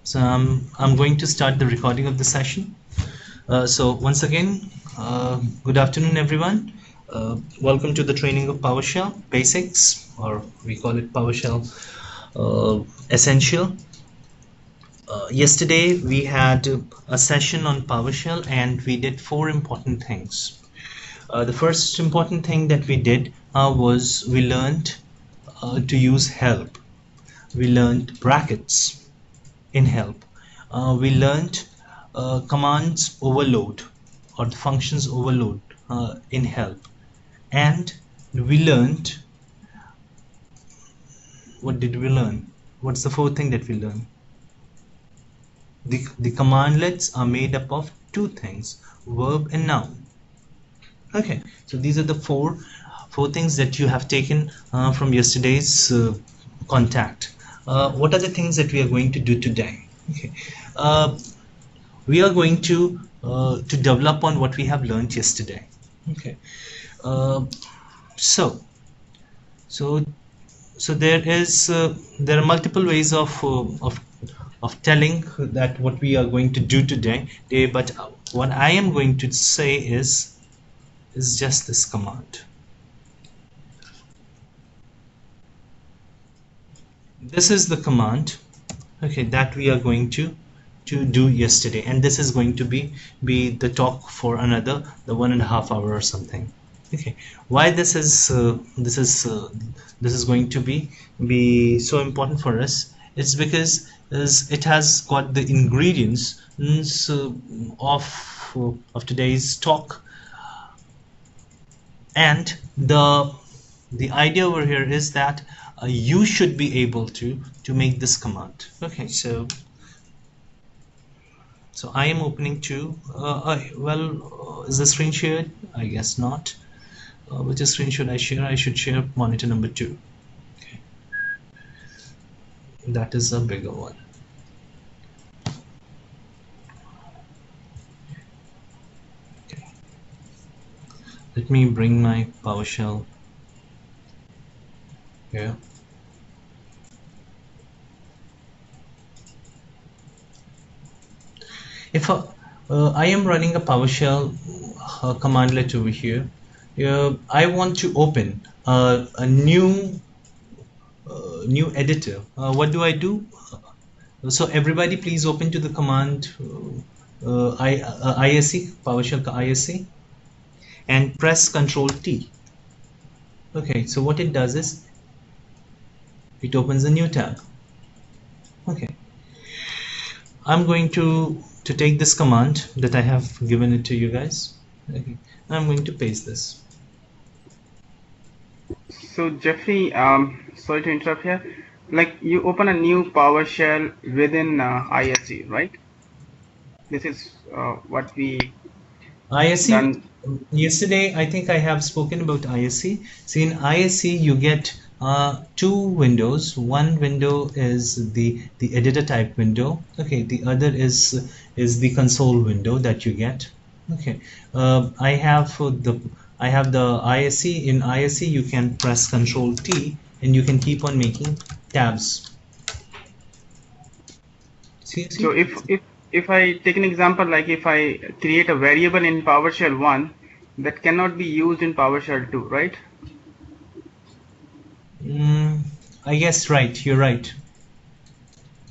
So I'm going to start the recording of the session. So once again, good afternoon, everyone. Welcome to the training of PowerShell Basics, or we call it PowerShell Essential. Yesterday we had a session on PowerShell, and we did four important things. The first important thing that we did was we learned to use help. We learned brackets in help. We learned commands overload or the functions overload in help, and we learned, what did we learn? What's the fourth thing that we learned? The commandlets are made up of two things, verb and noun. Okay, so these are the four things that you have taken from yesterday's contact. What are the things that we are going to do today? Okay, we are going to develop on what we have learned yesterday. Okay, uh, so so there are multiple ways of telling that what we are going to do today, but what I am going to say is just this command. This is the command, okay, that we are going to do yesterday, and this is going to be the talk for another the 1.5 hours or something. Okay, why this is going to be so important for us? It's because it has got the ingredients of today's talk, and the idea over here is that you should be able to make this command. Okay, so I am opening to is the screen shared? I guess not. Which screen should I share? I should share monitor number 2. Okay, that is a bigger one. Okay, let me bring my PowerShell here. If I am running a PowerShell commandlet over here, I want to open a new editor. What do I do? So everybody, please open to the command ISE, PowerShell ISE, and press Ctrl T. Okay, so what it does is it opens a new tab. Okay, I'm going to take this command that I have given it to you guys. Okay, I'm going to paste this. So Jeffrey, sorry to interrupt here. Like, you open a new PowerShell within ISE, right? This is what we ISE done. yesterday. I think I have spoken about ISE. See, in ISE you get two windows. One window is the editor type window. Okay, the other is the console window that you get. Okay, I have the ISE. In ISE you can press Ctrl T and you can keep on making tabs. See? So if I take an example, like if I create a variable in PowerShell 1 that cannot be used in PowerShell 2, right? I guess right. You're right.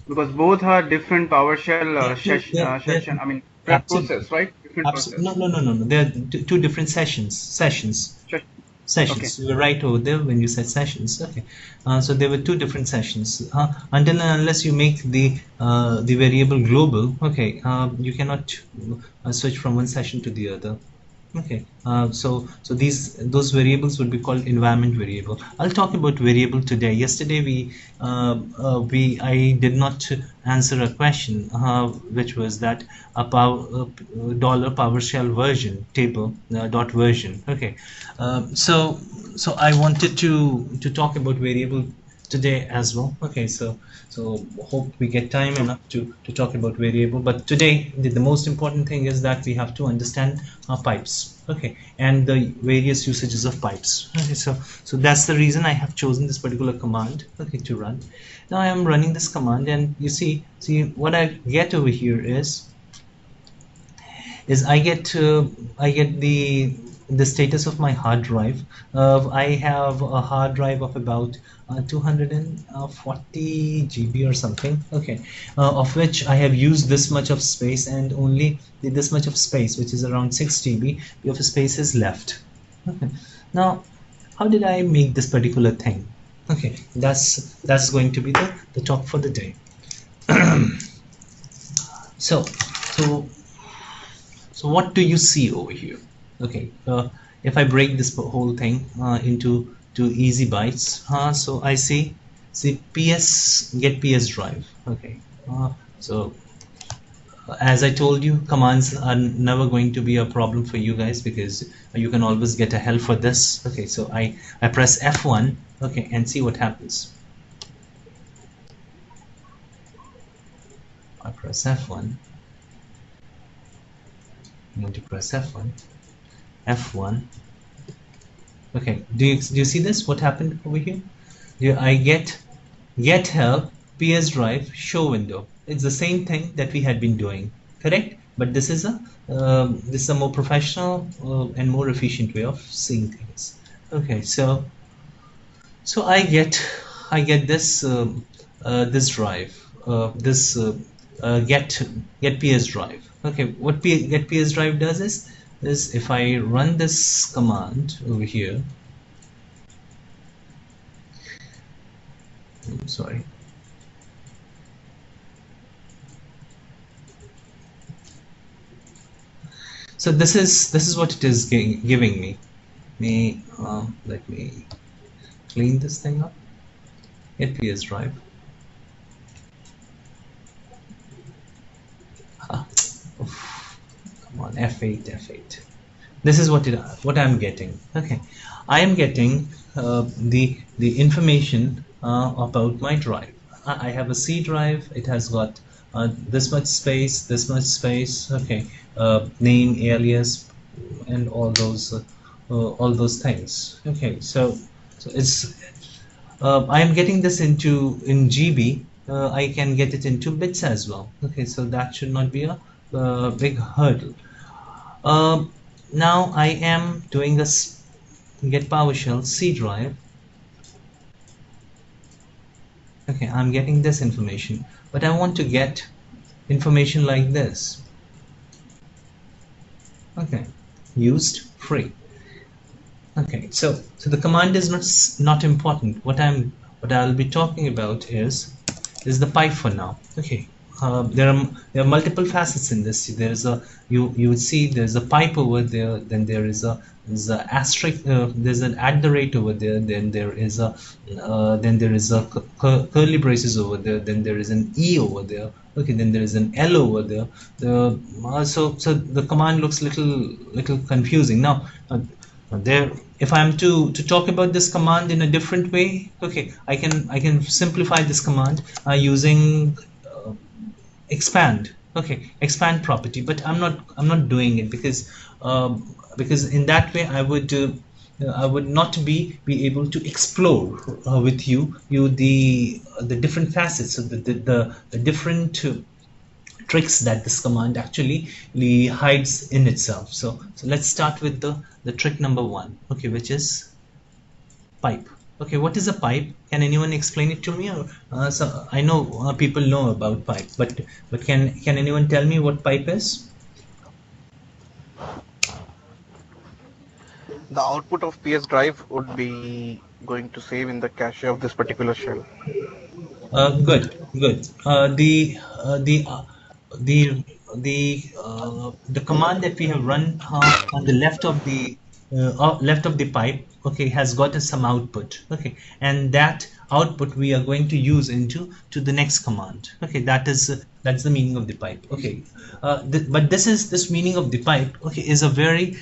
Because both are different PowerShell session. I mean, process, right? Different process. No. They're two different sessions. Sessions. Okay. You were right over there when you said sessions. Okay. So there were two different sessions. Until and unless you make the variable global, okay, you cannot switch from one session to the other. Okay, so those variables would be called environment variable. I'll talk about variable today. Yesterday I did not answer a question which was that a $PowerShell version table dot version. Okay, so I wanted to talk about variable today as well. Okay, so hope we get time enough to talk about variable. But today the most important thing is that we have to understand pipes. Okay, and the various usages of pipes. Okay, so that's the reason I have chosen this particular command. Okay, to run. Now I am running this command, and you see what I get over here is I get the status of my hard drive. I have a hard drive of about 240 GB or something. Okay, of which I have used this much of space, and only this much of space, which is around 6 GB of space, is left. Okay. Now, how did I make this particular thing? Okay, that's going to be the talk for the day. so what do you see over here? Okay, if I break this whole thing into easy bytes, so I see get PS drive. Okay, so as I told you, commands are never going to be a problem for you guys, because you can always get a help for this. Okay, so I press F1, okay, and see what happens. I press F1. I'm going to press F1. Okay, do you see this? What happened over here? I get help, PS drive, show window. It's the same thing that we had been doing, correct? But this is a more professional and more efficient way of seeing things. Okay, so I get this this drive, get PS drive. Okay, what get PS drive does is if I run this command over here, sorry, so this is what it is giving me. Let me clean this thing up. Get PS drive. Come on, F8. This is what I'm getting. Okay, I am getting the information about my drive. I have a C drive. It has got this much space, okay, name, alias, and all those things. Okay, so it's I am getting this in GB. I can get it into bits as well. Okay, so that should not be a big hurdle. Now I am doing this get PowerShell C drive. Okay, I'm getting this information, but I want to get information like this. Okay, used free. Okay, so the command is not important. What I'll be talking about is the pipe for now. Okay, there are multiple facets in this. There's a you would see there's a pipe over there. Then there's an asterisk. There's an @ over there. Then there is a curly braces over there. Then there is an E over there. Okay, then there is an L over there. So the command looks little confusing now. If I'm to talk about this command in a different way, okay, I can simplify this command using expand. Okay, expand property, but I'm not doing it because in that way I would not be able to explore with you the different facets of the different tricks that this command actually hides in itself. So let's start with the trick number 1, okay, which is pipe. Okay, what is a pipe? Can anyone explain it to me? Or so I know people know about pipe, but can anyone tell me what pipe is? The output of PS drive would be going to save in the cache of this particular shell. Good. The command that we have run on the left of the pipe, okay, has gotten some output. Okay, and that output we are going to use into the next command. Okay, that's the meaning of the pipe. Okay, but this meaning of the pipe, okay, is a very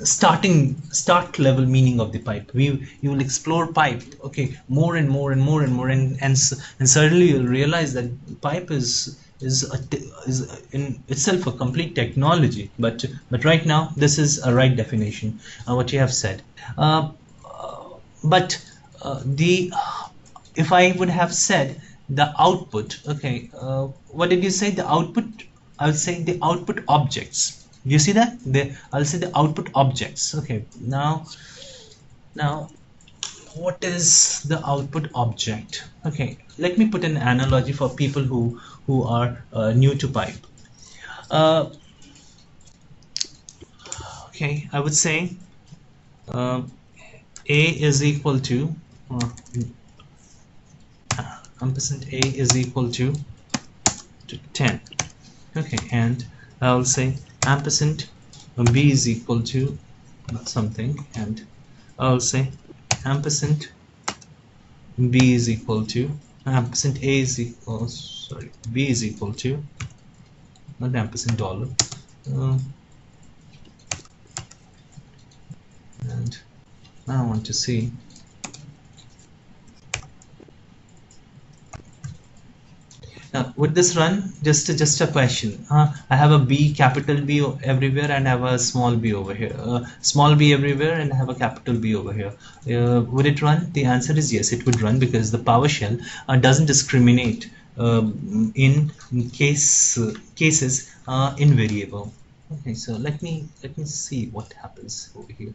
start level meaning of the pipe. You will explore pipe, okay, more and more and more and more, and suddenly you'll realize that pipe is in itself a complete technology. But right now this is a right definition, what you have said. But the if I would have said the output, okay, what did you say? The output, I would say the output objects. You see that? I'll say the output objects. Okay, now, what is the output object? Okay, let me put an analogy for people who are new to pipe. Okay, I would say A is equal to ampersand A is equal to 10. Okay, and I'll say ampersand B is equal to something, and I'll say ampersand B is equal to ampersand A is equal, sorry, B is equal to, not ampersand dollar, and I want to see now, would this run? Just a question. I have a B, capital B everywhere, and I have a small b over here. Small b everywhere, and I have a capital B over here. Would it run? The answer is yes, it would run, because the PowerShell doesn't discriminate in cases in variable. Okay, so let me see what happens over here.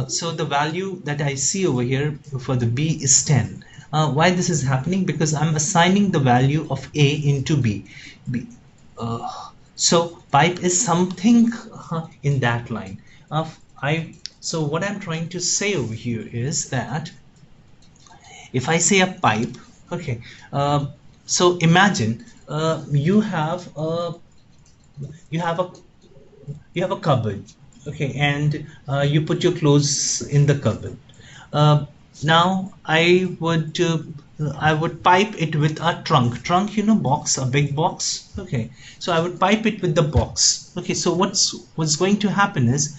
So the value that I see over here for the B is 10. Why this is happening? Because I'm assigning the value of A into B. So pipe is something in that line. So what I'm trying to say over here is that if I say a pipe, okay, so imagine you have a cupboard, okay, and you put your clothes in the cupboard. Now I would pipe it with a trunk, you know, box, a big box. Okay, so I would pipe it with the box. Okay, so what's going to happen is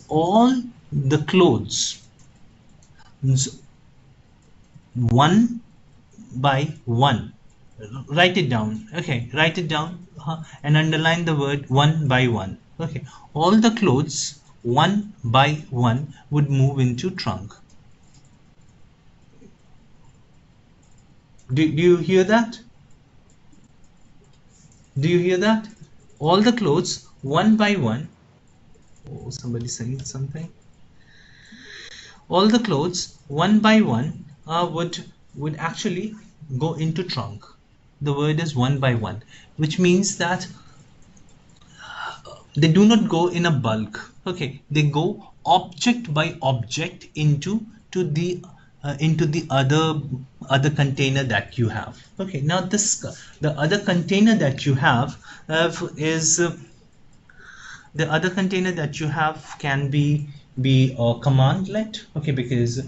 all the clothes, one by one, write it down. Okay, write it down and underline the word one by one. Okay, all the clothes one by one would move into trunk. Do you hear that? Do you hear that? All the clothes one by one. Oh, somebody saying something. All the clothes one by one would actually go into trunk. The word is one by one, which means that they do not go in a bulk. Okay, they go object by object into the other container that you have. Okay, now the other container that you have is the other container that you have can be commandlet. Okay, because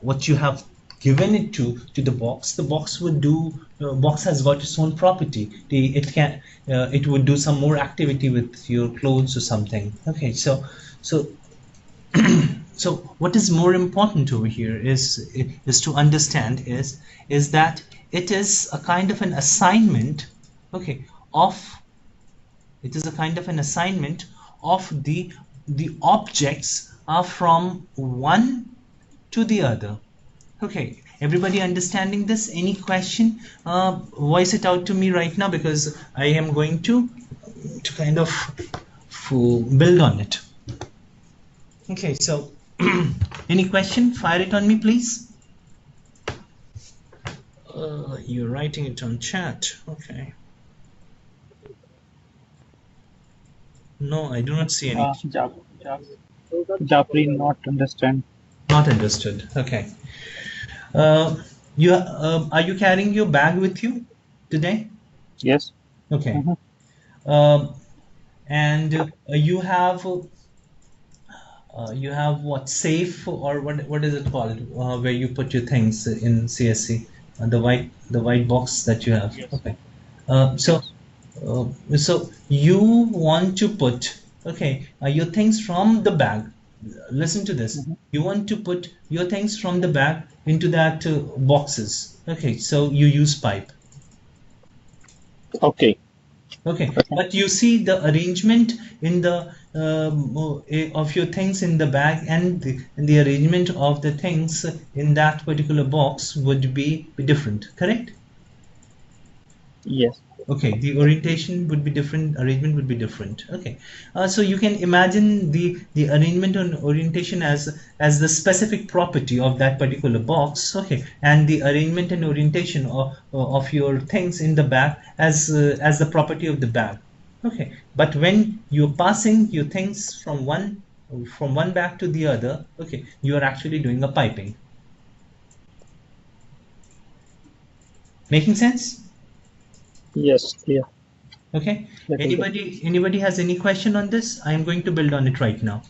what you have given it to the box would do, box has got its own property. It would do some more activity with your clothes or something. Okay, so so what is more important over here is to understand is that it is a kind of an assignment, okay, it is a kind of an assignment of the objects are from one to the other. Okay, everybody understanding this? Any question? Voice it out to me right now, because I am going to kind of build on it. Okay, so any question? Fire it on me, please. You're writing it on chat. Okay. No, I do not see any. Japri, not understand. Not understood. Okay. Are you carrying your bag with you today? Yes. Okay. And you have what, safe, or what is it called, where you put your things in CSC, the white box that you have? Yes. Okay. So So you want to put, okay, your things from the bag. Listen to this. Mhm. You want to put your things from the bag into that boxes. Okay, so you use pipe. Okay. Okay, Okay. but you see the arrangement in the of your things in the bag, and the arrangement of the things in that particular box would be different, correct? Yes. Okay, the orientation would be different, arrangement would be different. Okay, so you can imagine the arrangement and orientation as the specific property of that particular box. Okay, and the arrangement and orientation of your things in the bag as the property of the bag. Okay, but when you're passing your things from one bag to the other, okay, you are actually doing a piping. Making sense? Yes. Clear. Okay. Little bit. Anybody has any question on this? I am going to build on it right now.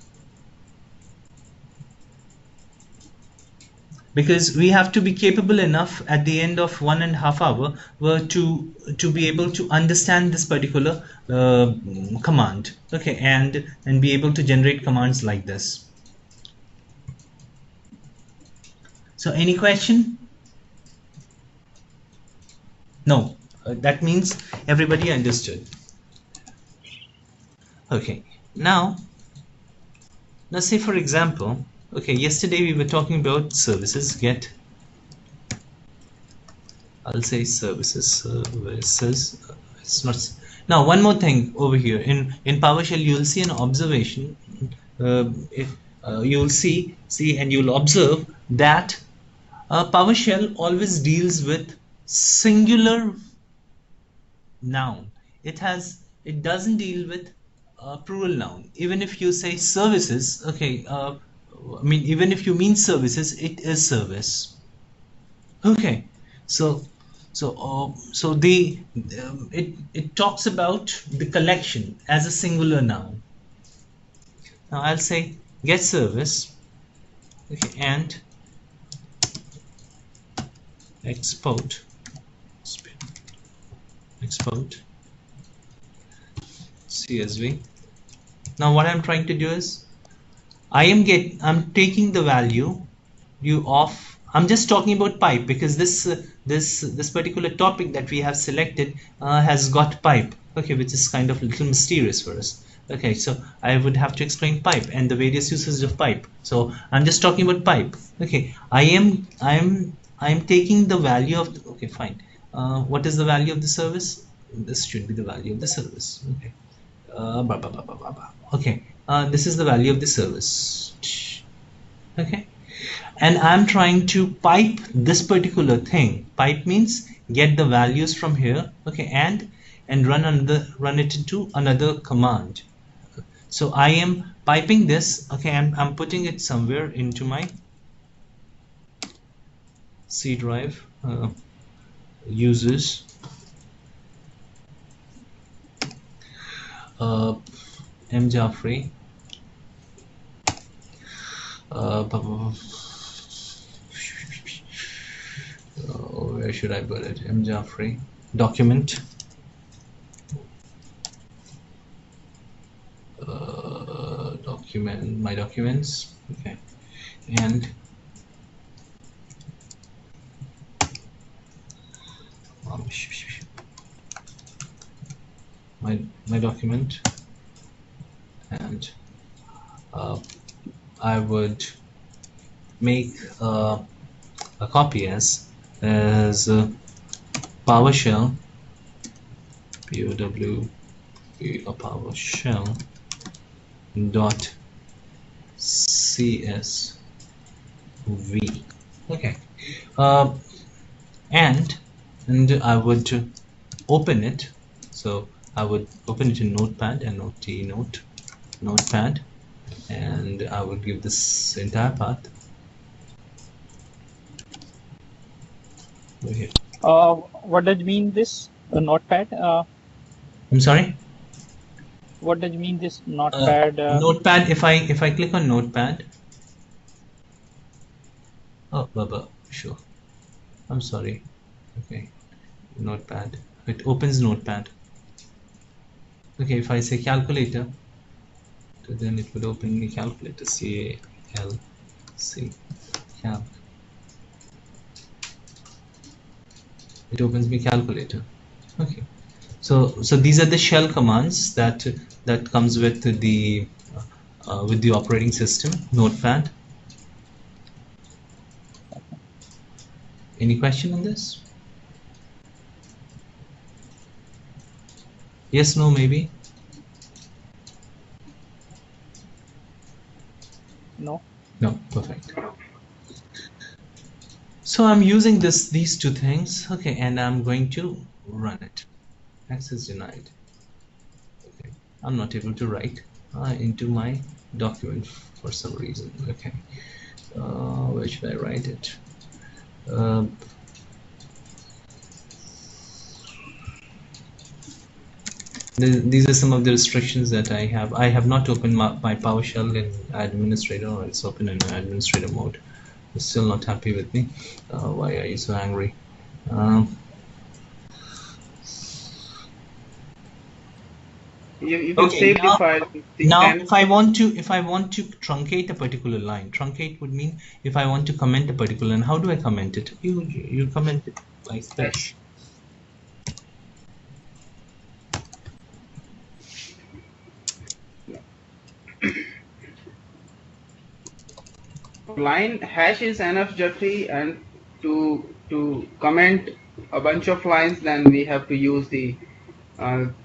Because we have to be capable enough at the end of 1.5 hours to be able to understand this particular command. Okay, and be able to generate commands like this. So any question? No. That means everybody understood. Okay. Now say for example, okay, yesterday we were talking about services. Get, I'll say services. It's not. Now one more thing over here in PowerShell, you'll see an observation. If you'll see and you'll observe that PowerShell always deals with singular noun. It doesn't deal with plural noun. Even if you say services, okay. I mean, even if you mean services, it is service. Okay, so so the it talks about the collection as a singular noun. Now I'll say get service, okay, and export export CSV. Now what I'm trying to do is I'm taking the value you of, I'm just talking about pipe because this particular topic that we have selected has got pipe, okay, which is kind of a little mysterious for us. Okay, so I would have to explain pipe and the various uses of pipe. So I'm just talking about pipe. Okay, I'm taking the value of okay, fine. What is the value of the service? This should be the value of the service. Okay. Okay, this is the value of the service. Okay, and I'm trying to pipe this particular thing. Pipe means get the values from here, okay, and run it into another command. So I am piping this, okay, I'm putting it somewhere into my C drive, users, M Jaffrey, where should I put it? M Jaffrey document, document, my documents, okay, and my document, and I would make a copy as PowerShell, PowerShell dot CSV. Okay, and I would open it. So I would open it in Notepad, Notepad, and I would give this entire path over here. What does mean this notepad? I'm sorry. What does mean this notepad? Notepad. If I click on Notepad. Oh, Baba, sure. I'm sorry. Okay, Notepad. It opens Notepad. Okay, if I say calculator, so then it would open me calculator, C-A-L-C, calc. It opens me calculator. Okay, so these are the shell commands that comes with the operating system, Notepad. Any question on this? Yes, no, maybe? No. No, perfect. So I'm using these two things, okay, and I'm going to run it. Access denied. Okay, I'm not able to write into my document for some reason. Okay, where should I write it? These are some of the restrictions that I have. I have not opened my PowerShell in administrator, or it's open in administrator mode. It's still not happy with me. Why are you so angry? You can Okay, save the file. now if I want to truncate a particular line, truncate would mean if I want to comment a particular line. How do I comment it? You comment it like this. Line hash is enough, Jeffrey, and to comment a bunch of lines, then we have to use the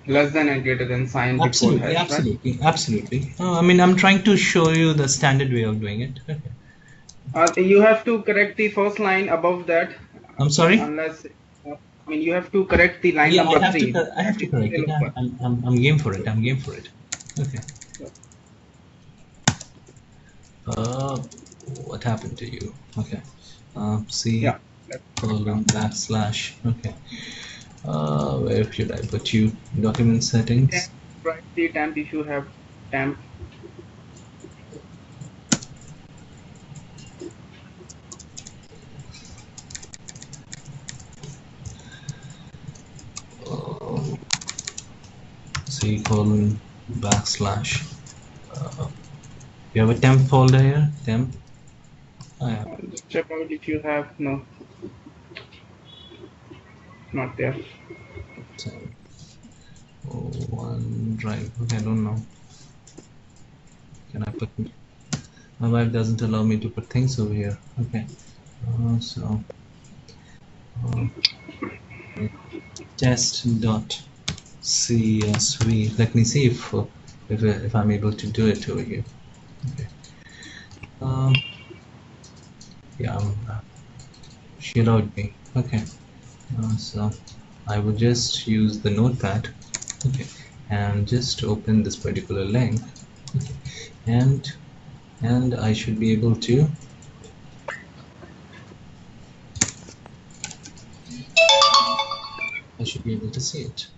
less than and greater than sign before Absolutely, hash, right? absolutely, absolutely. I mean, I'm trying to show you the standard way of doing it. Okay. You have to correct the first line above that, I'm sorry. unless I mean you have to correct the line Yeah, number I have to. 3. I have to correct it. Still I'm game for it. I'm game for it. Okay. What happened to you? Okay. C yeah. colon backslash. Okay. Where should I put you? Document settings. Write the temp if you have temp. C colon backslash. You have a temp folder here. Temp. Just check out if you have. No, not there. OneDrive. Okay, I don't know. Can I put? My wife doesn't allow me to put things over here. Okay. Test.csv. Let me see if I'm able to do it over here. Okay. Yeah, she allowed me. Okay. So I would just use the notepad. Okay, and just open this particular link. Okay. And I should be able to see it.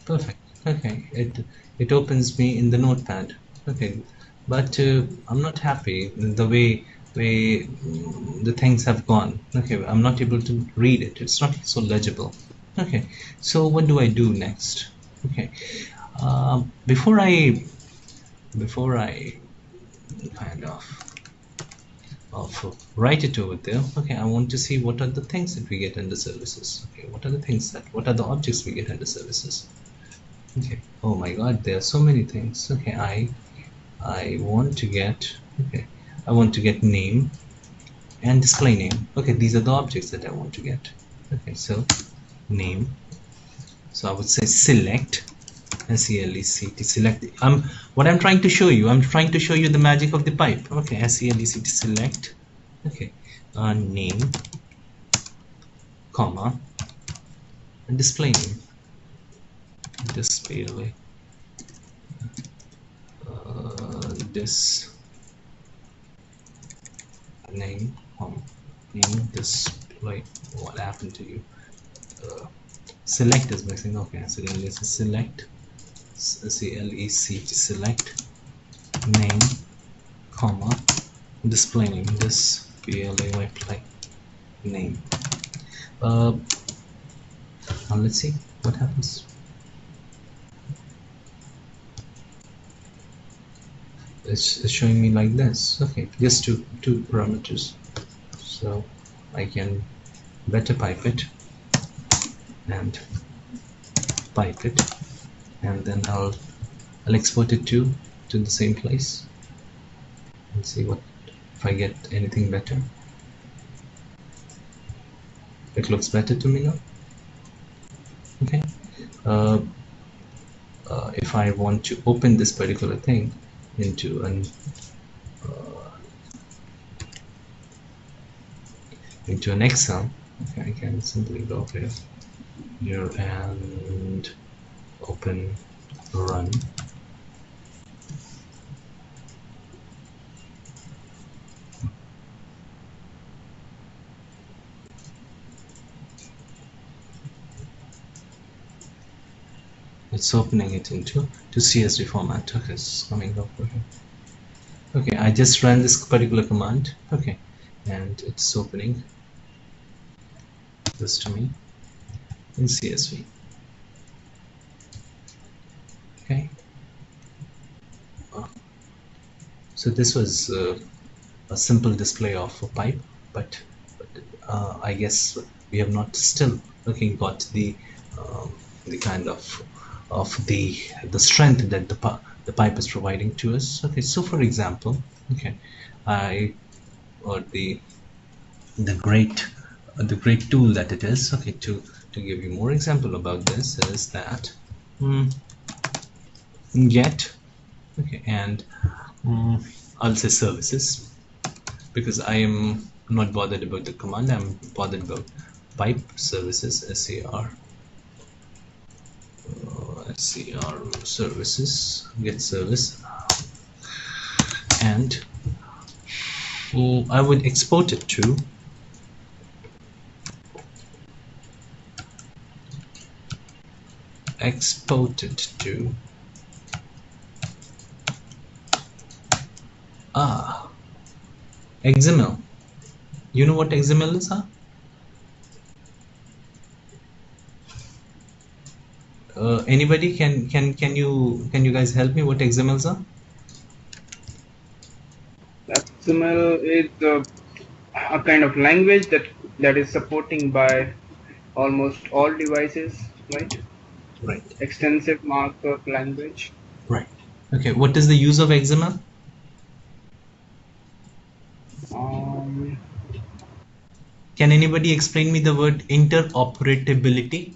Perfect. Okay, it opens me in the notepad. Okay, but I'm not happy the way the things have gone. Okay, I'm not able to read it. It's not so legible. Okay, so what do I do next? Okay, before I kind of write it over there. Okay, I want to see what are the things that we get under services. Okay, what are the objects we get under services? Okay, oh my god, there are so many things. Okay, I want to get, okay, I want to get name and display name. Okay, these are the objects that I want to get. Okay, so name. So I would say select, SELECT, select. What I'm trying to show you, I'm trying to show you the magic of the pipe. Okay, SELECT, select. Okay, name, comma, and display name. Display this name, name display. What happened to you? Select is missing. Okay, so then let's select, SELECT, select name, comma, display name. Display name. Now let's see what happens. It's showing me like this. Okay, just two parameters, so I can better pipe it and pipe it, and then I'll export it to the same place and see what if I get anything better. It looks better to me now. Okay. If I want to open this particular thing into an Excel, okay, I can simply go here and open run. It's opening it into CSV format. Okay, it's coming up. Okay, I just ran this particular command. Okay, and it's opening this to me in CSV. Okay, so this was a simple display of a pipe, but I guess we have not still got the kind of the strength that the pipe is providing to us. Okay, so for example, okay, the great tool that it is, okay, to give you more example about this is that get, okay, and I'll say services, because I am not bothered about the command, I'm bothered about pipe services, SCR services, get service, and I would export it to XML. You know what XML is, huh? Anybody can you guys help me what XMLs are? XML is a kind of language that is supporting by almost all devices, right? Right. Extensive markup language. Right. Okay. What is the use of XML? Can anybody explain me the word interoperability?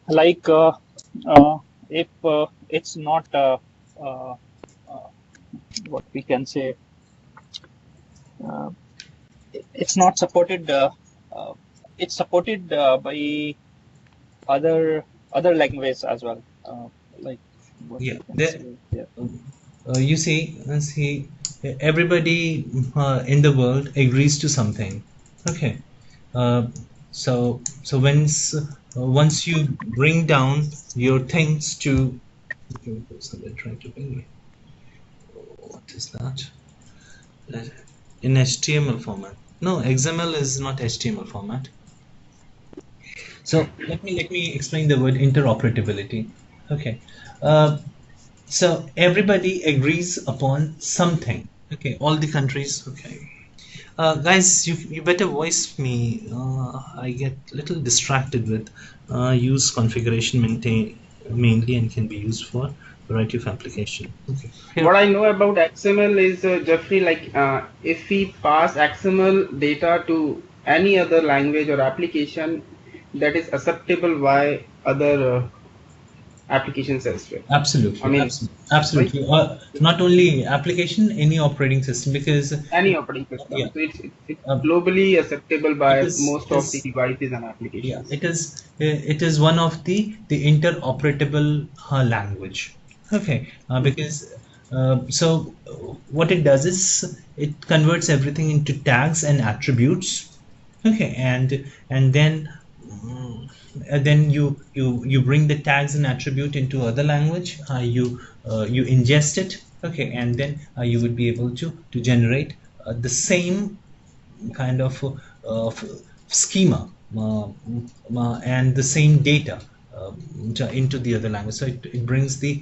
Like if it's not what we can say, it's not supported. It's supported by other languages as well. Like what Yeah. we can say, yeah. You see, everybody in the world agrees to something. Okay. So once you bring down your things to, somebody trying to bring me. What is that? In HTML format. No, XML is not HTML format. So let me explain the word interoperability. Okay. So everybody agrees upon something. Okay, all the countries. Okay. Guys, you better voice me. I get a little distracted with use configuration mainly and can be used for variety of application. Okay. Here. What I know about XML is Jeffrey, like if we pass XML data to any other language or application, that is acceptable by other applications as well. Absolutely. I mean, absolutely. Right? Not only application, any operating system, because any operating system. Yeah. So it's globally acceptable by most of the is, devices and applications. Yeah, it is one of the interoperable language. Okay, because so what it does is it converts everything into tags and attributes. Okay, and then you bring the tags and attribute into other language. You you ingest it, okay, and then you would be able to generate the same kind of schema and the same data into the other language. So it brings the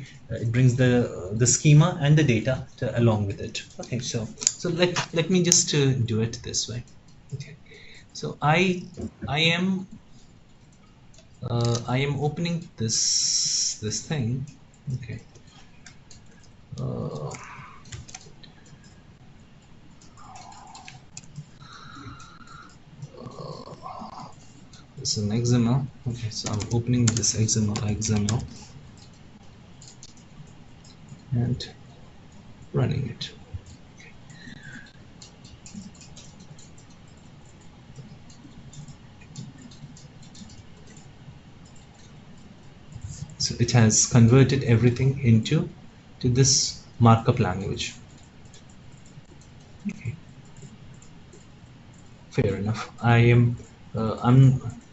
schema and the data along with it. Okay, so let me just do it this way. Okay, so I am opening this thing. Okay. It's an XML. Okay, so I'm opening this XML and running it. Okay. So it has converted everything into this markup language. Okay. Fair enough.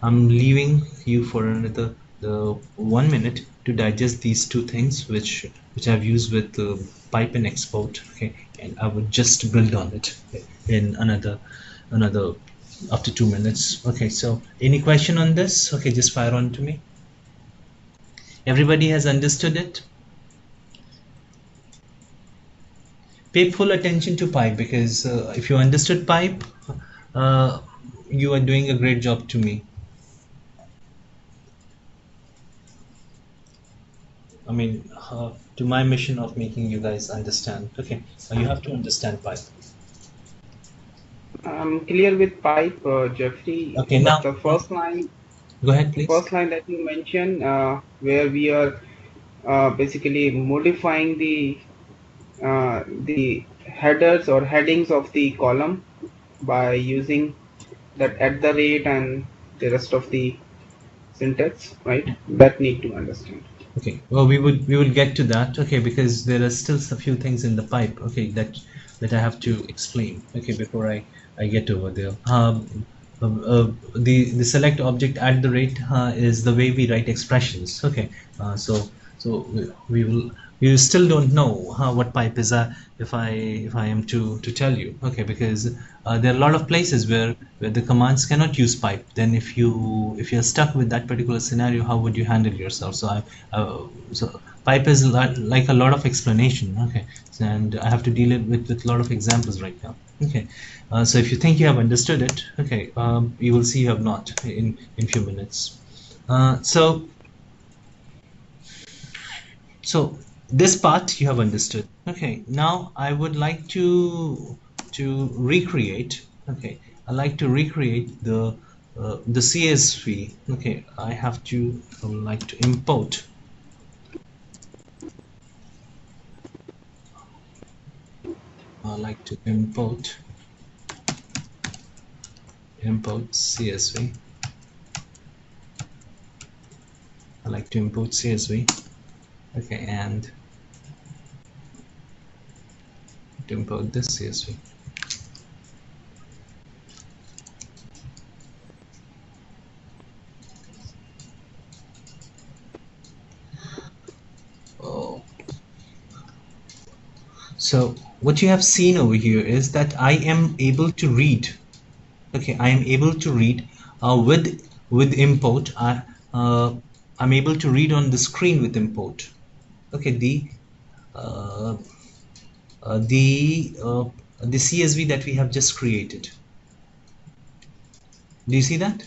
I'm leaving you for another 1 minute to digest these two things which I've used with pipe and export. Okay, and I would just build on it in another after 2 minutes. Okay, so any question on this? Okay, just fire on to me. Everybody has understood it? Pay full attention to pipe, because if you understood pipe, you are doing a great job to me. I mean, to my mission of making you guys understand. Okay, you have to understand pipe. I'm clear with pipe, Jeffrey. Okay, but now the first line. Go ahead, please. First line that you mentioned, where we are basically modifying the headers or headings of the column by using that @ and the rest of the syntax, right? That need to understand. Okay, well, we would get to that. Okay, because there are still a few things in the pipe. Okay, that I have to explain. Okay, before I get over there. The select object @ is the way we write expressions. Okay, so we still don't know what pipe is if I am to tell you. Okay, because there are a lot of places where the commands cannot use pipe. Then if you're stuck with that particular scenario, how would you handle yourself? So pipe is like a lot of explanation. Okay, and I have to deal it with a lot of examples right now. Okay, so if you think you have understood it, okay, you will see you have not in few minutes. So this part you have understood. Okay, now I would like to recreate. Okay, I like to recreate the CSV. Okay, I would like to import. I like to import CSV. I like to import CSV. Okay, and to import this CSV. Oh. So what you have seen over here is that I am able to read. Okay, I am able to read with import. I'm able to read on the screen with import. Okay, the CSV that we have just created. Do you see that?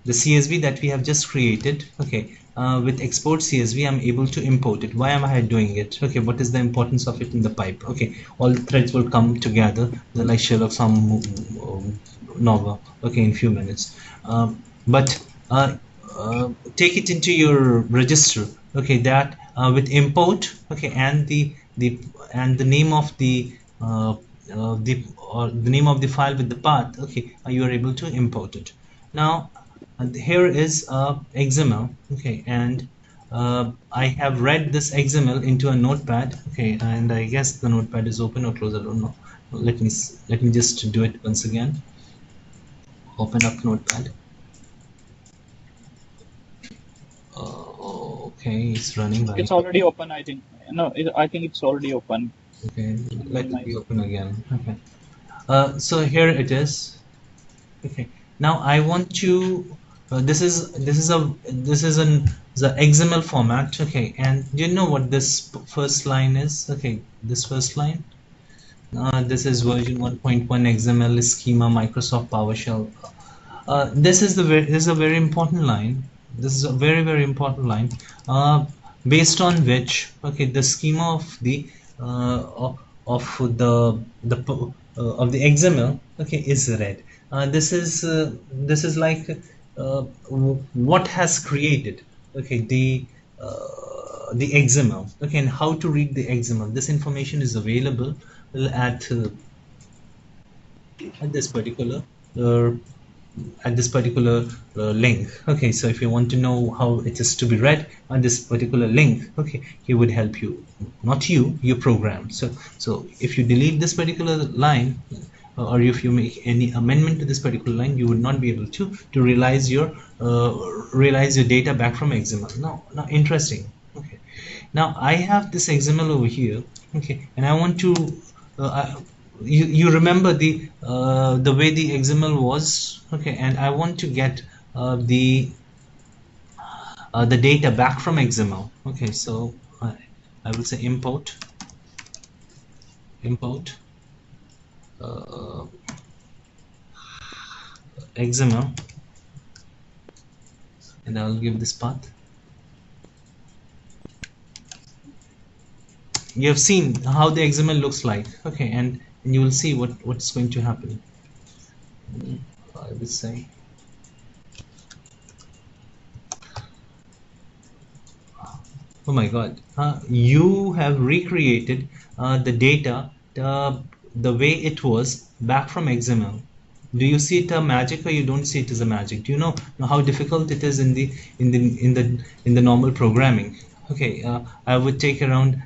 The CSV that we have just created. Okay, with export CSV, I'm able to import it. Why am I doing it? Okay, what is the importance of it in the pipe? Okay, all the threads will come together like Sherlock Nova. Okay, in few minutes. But take it into your register. Okay, that with import. Okay, and the name of the name of the file with the path. Okay, you are able to import it. Now here is XML. Okay, and I have read this XML into a notepad. Okay, and I guess the notepad is open or closed. I don't know. Let me just do it once again. Open up notepad. Okay, it's running right. It's already open, I think. No, I think it's already open. Okay, let it be Nice. open again. Okay. So here it is. Okay. Now I want to. This is an the XML format. Okay. And do you know what this first line is? Okay. This first line. This is version 1.1 XML schema Microsoft PowerShell. This is a very important line. This is a very important line, based on which, okay, the schema of the of of the XML, okay, is read. This is like what has created, okay, the XML, okay, and how to read the XML. This information is available at this particular uh, link. Okay, so if you want to know how it is to be read on this particular link, okay, he would help you, not you, your program. So if you delete this particular line, or if you make any amendment to this particular line, you would not be able to realize your data back from XML. Now interesting. Okay, now I have this XML over here. Okay, and I want to you remember the way the XML was. Okay, and I want to get the data back from XML. Okay, so I will say import uh, XML, and I'll give this path. You have seen how the XML looks like. Okay, and you will see what's going to happen. I would say oh my god, you have recreated the data the way it was back from XML. Do you see it a magic, or you don't see it as a magic? Do you know how difficult it is in the normal programming? Okay, I would take around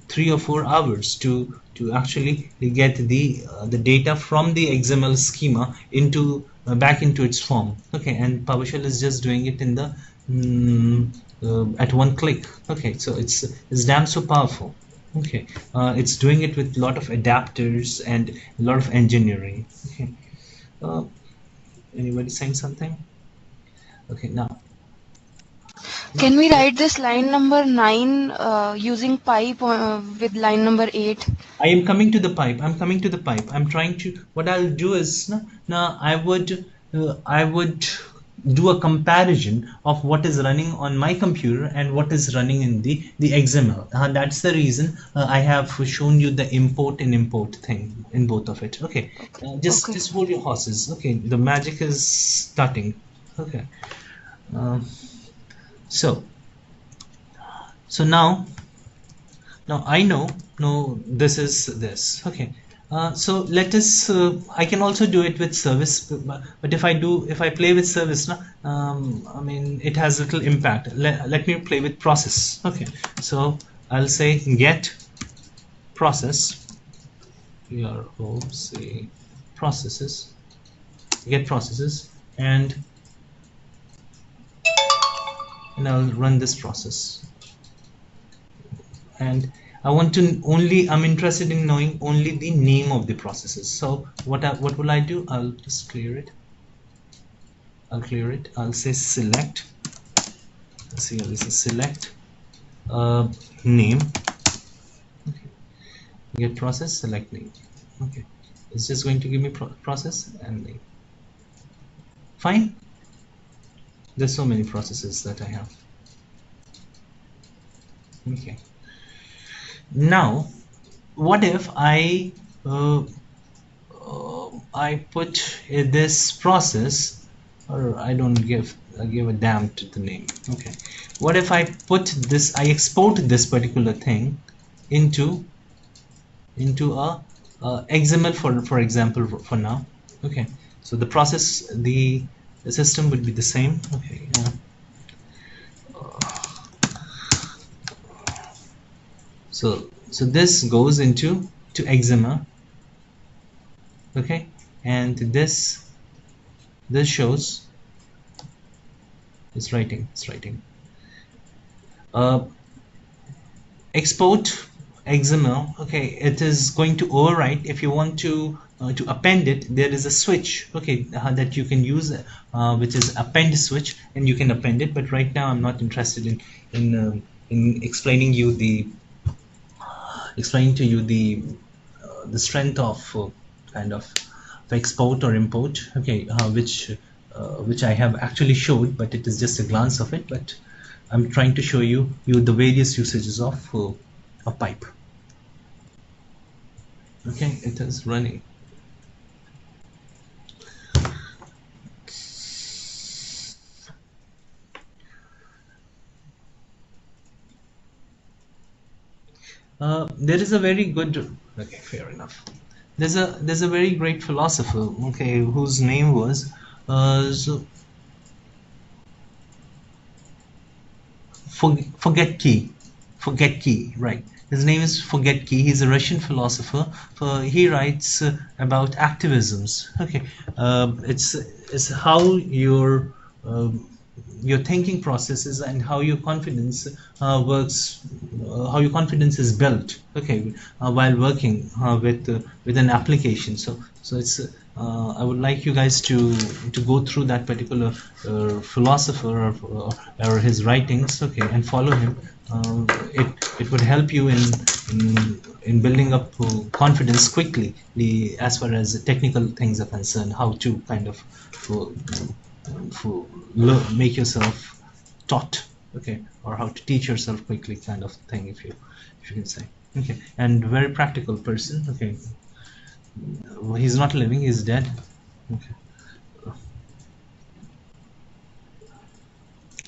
3 or 4 hours to actually get the data from the XML schema into back into its form. Okay, and PowerShell is just doing it in the at one click. Okay, so it's damn so powerful. Okay, it's doing it with a lot of adapters and a lot of engineering. Okay, uh, anybody saying something? Okay, now Can we write this line number 9 using pipe with line number 8? I am coming to the pipe. I'm coming to the pipe. I'm trying to. What I'll do is now I would do a comparison of what is running on my computer and what is running in the XML. That's the reason I have shown you the import and import thing in both of it. Okay, just hold your horses. Okay, the magic is starting. Okay, so now I know this is this. Okay, so let us I can also do it with service, but if I play with service, I mean, it has little impact. Let me play with process. Okay, so I'll say get process here, say processes, get processes, and I'll run this process. And I'm interested in knowing only the name of the processes. So what will I do? I'll just clear it. I'll say select. Let's see, this is select name. Okay. Get process, select name. Okay, it's just going to give me process and name. Fine. There's so many processes that I have. Okay. Now, what if I put this process, or I give a damn to the name. Okay. What if I put this? I export this particular thing into a XML for example for now. Okay. So the process, the system would be the same. Okay. So this goes into XML. Okay, and this shows it's writing. uh, export XML. Okay, it is going to overwrite. If you want to append it, there is a switch, okay, that you can use, which is append switch, and you can append it. But right now I'm not interested in explaining to you the strength of kind of export or import, okay, which I have actually showed, but it is just a glance of it. But I'm trying to show you the various usages of a pipe. Okay, it is running. There is a very good, okay, fair enough. There's a very great philosopher, okay, whose name was Forget right. His name is Forget-Key. He's a Russian philosopher. He writes about activisms. Okay, it's how your thinking processes and how your confidence works, how your confidence is built. Okay, while working with an application. So it's I would like you guys to go through that particular philosopher or his writings, okay, and follow him. It would help you in building up confidence quickly, as far as technical things are concerned. How to kind of make yourself taught, okay, or how to teach yourself quickly, kind of thing, if you can say, okay. And very practical person, okay. He's not living, he's dead, okay.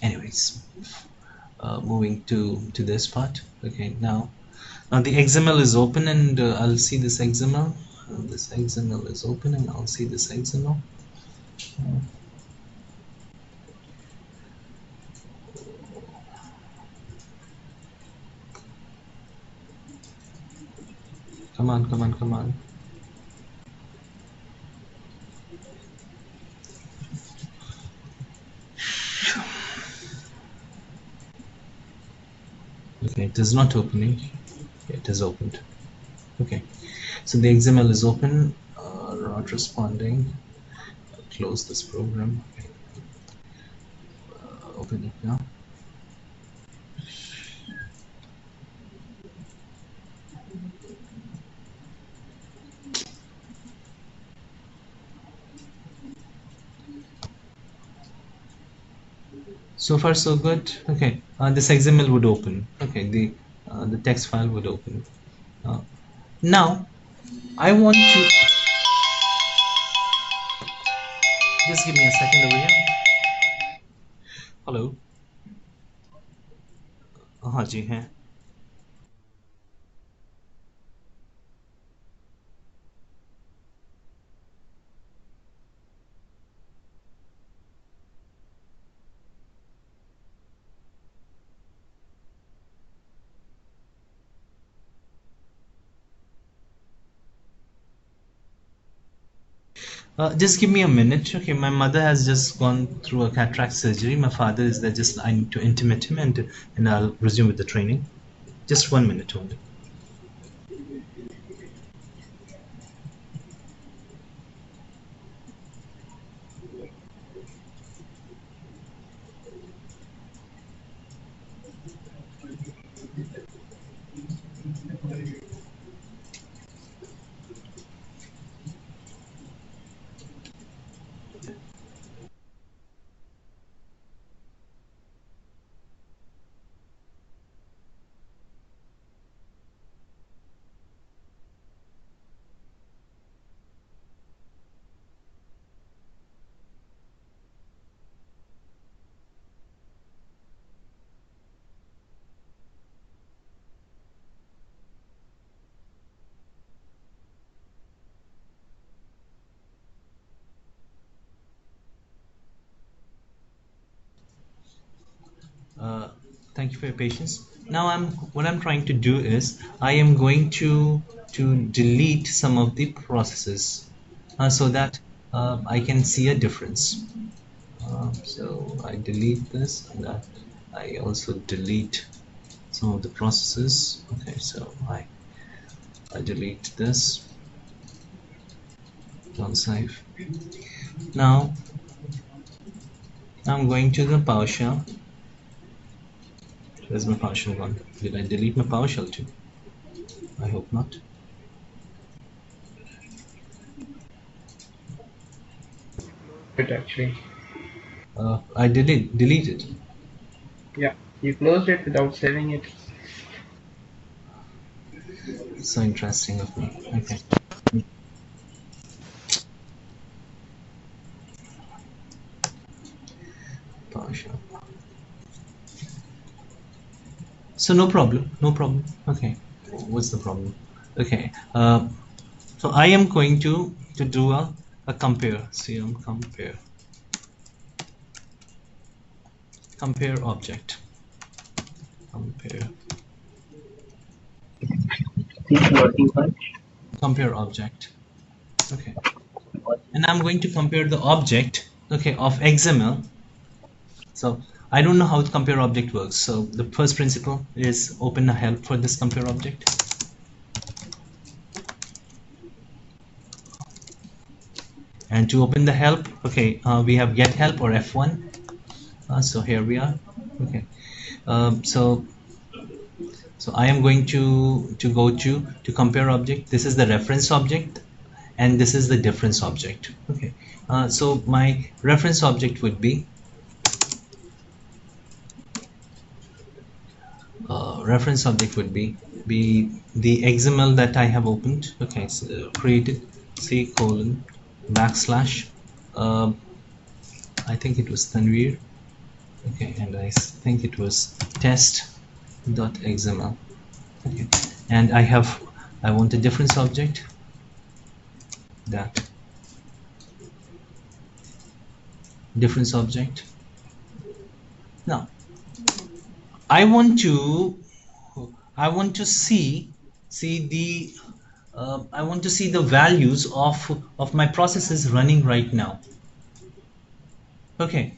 Anyways, moving to this part, okay. Now the XML is open, and I'll see this XML. This XML is open, and I'll see this XML. Come on. Okay, it is not opening. It is opened. Okay, so the XML is open, not responding. I'll close this program. Okay. Open it now. So far so good. Okay, this XML would open. Okay, the text file would open. Now I want to just give me a second over here. Hello. हाँ जी हैं. Just give me a minute. Okay, my mother has just gone through a cataract surgery. My father is there. Just I need to intimate him, and I'll resume with the training. Just 1 minute only. Thank you for your patience. Now what I'm trying to do is I am going to delete some of the processes so that I can see a difference. So I delete this and that. I also delete some of the processes. Okay, so I delete this. Don't save. Now I'm going to the PowerShell. Where's my PowerShell gone? Did I delete my PowerShell too? I hope not. It actually. I deleted. Yeah, you closed it without saving it. So interesting of me. Okay. PowerShell. So no problem. Okay. What's the problem? Okay. So I am going to do a compare. Compare object. Compare object. Okay. And I'm going to compare the object, okay, of XML. So I don't know how the compare object works. So the first principle is open a help for this compare object. And to open the help, okay, we have get help or F1. So here we are. Okay. So I am going to go to compare object. This is the reference object, and this is the difference object. Okay. So my reference object would be the XML that I have opened. Okay, so created C:\\. I think it was Tanvir. Okay, and I think it was test.xml. Okay, and I want a difference object that difference object. Now I want to see the I want to see the values of my processes running right now. Okay,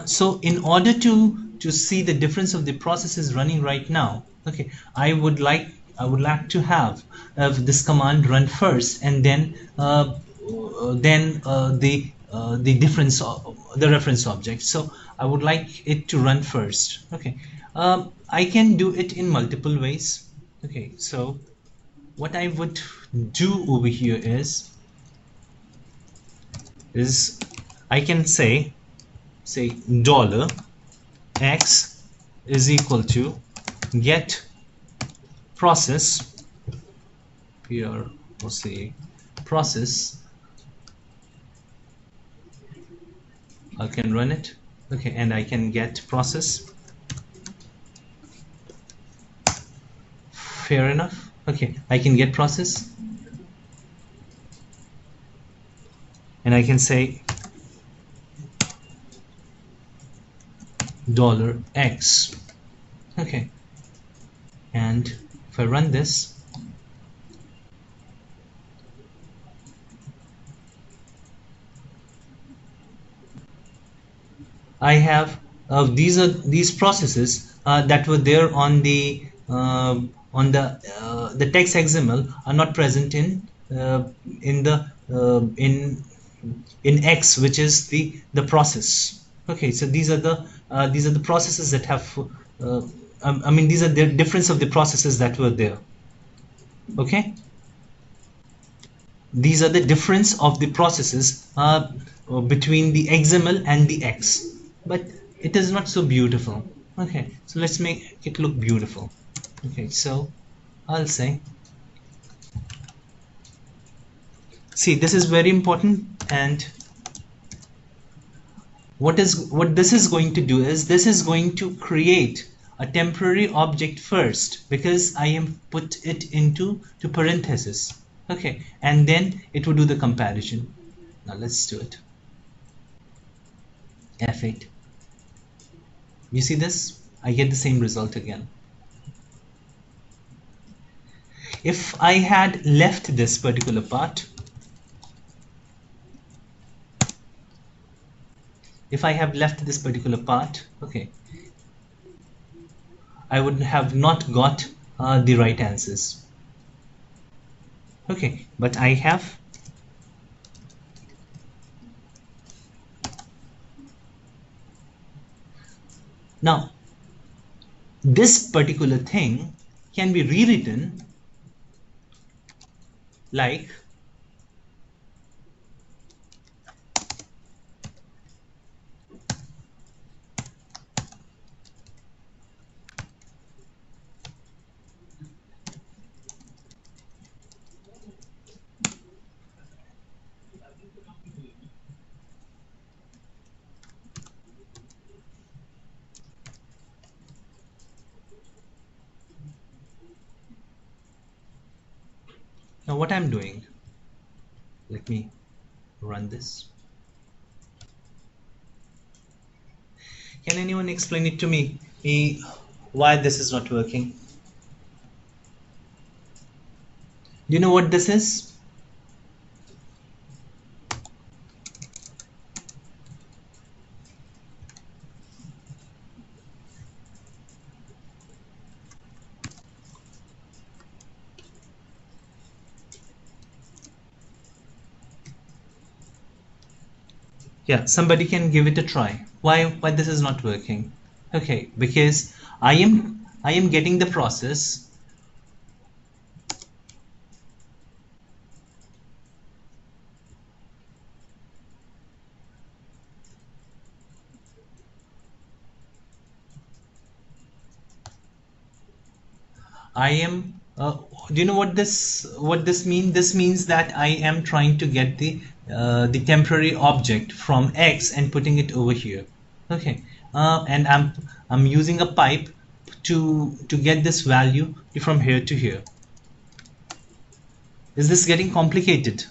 so in order to see the difference of the processes running right now, okay, I would like to have this command run first, and then the difference of the reference object. So I would like it to run first. Okay, I can do it in multiple ways. Okay, so what I would do over here is I can say $x is equal to get process here, or say process. I can run it. Okay, and I can get process. Fair enough. Okay, I can get process, and I can say $x. Okay, and if I run this, I have these processes that were there on the text XML are not present in X, which is the process. Okay, so these are the processes that have I mean, these are the difference of the processes that were there. Okay, these are the difference of the processes between the XML and the X, but it is not so beautiful. Okay, so let's make it look beautiful. Okay, so I'll say, see, this is very important, and what this is going to do is this is going to create a temporary object first, because I am put it into parentheses. Okay, and then it will do the comparison. Now let's do it. F8. You see this? I get the same result again. If I had left this particular part, okay, I would have not got the right answers. Okay, but I have now this particular thing can be rewritten like now what I'm doing. Let me run this. Can anyone explain it to me why this is not working? Do you know what this is? Yeah, somebody can give it a try. Why this is not working? Okay, because I am getting the process. I am do you know what this means? This means that I am trying to get the temporary object from X and putting it over here. Okay, and I'm using a pipe to get this value from here to here. Is this getting complicated?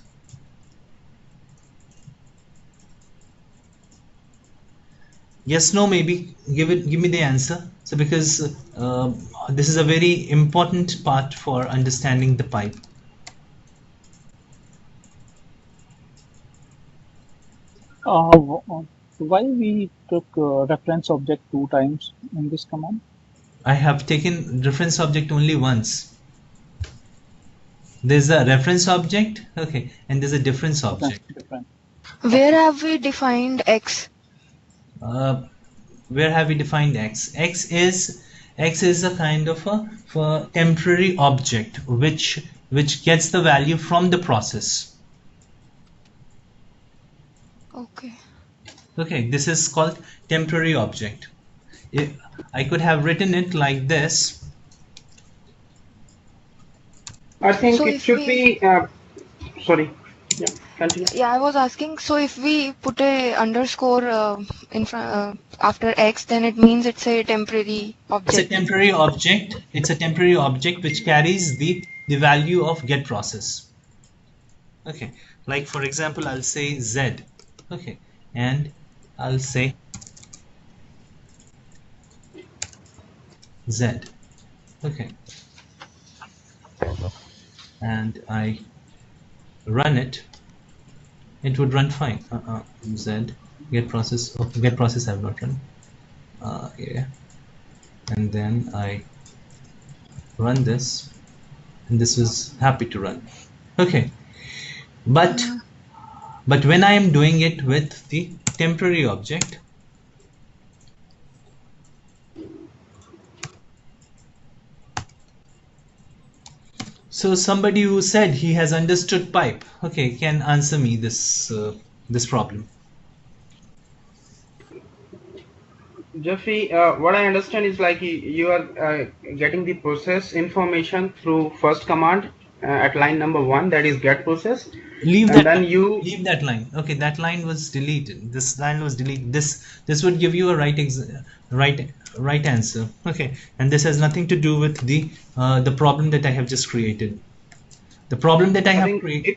Yes, no, maybe give me the answer. So because this is a very important part for understanding the pipe. Why we took reference object 2 times in this command? I have taken reference object only once. There's a reference object, okay, and there's a difference object. Different. Where have we defined X? Where have we defined X? X is a kind of a temporary object which gets the value from the process. Okay. Okay, this is called temporary object. I could have written it like this. I think So it if should we- be. Sorry. Yeah. Continue. Yeah, I was asking, so if we put a underscore in front after X, then it means it's a temporary It's a object. temporary object. It's a temporary object which carries the value of get process. Okay, like for example, I'll say Z. Okay, and I'll say Z. Okay, and I run it. It would run fine. Z get process. Oh, get process I have not run. Yeah, and then I run this, and this was happy to run. Okay, but when I am doing it with the temporary object, so somebody who said he has understood pipe, okay, can answer me this this problem. Jeffrey, what I understand is like you are getting the process information through first command at line number 1, that is get process. Leave And that then line. you Leave that line. Okay, that line was deleted. This line was deleted. This would give you a right answer. Okay, and this has nothing to do with the problem that I have just created. The problem that I have think created.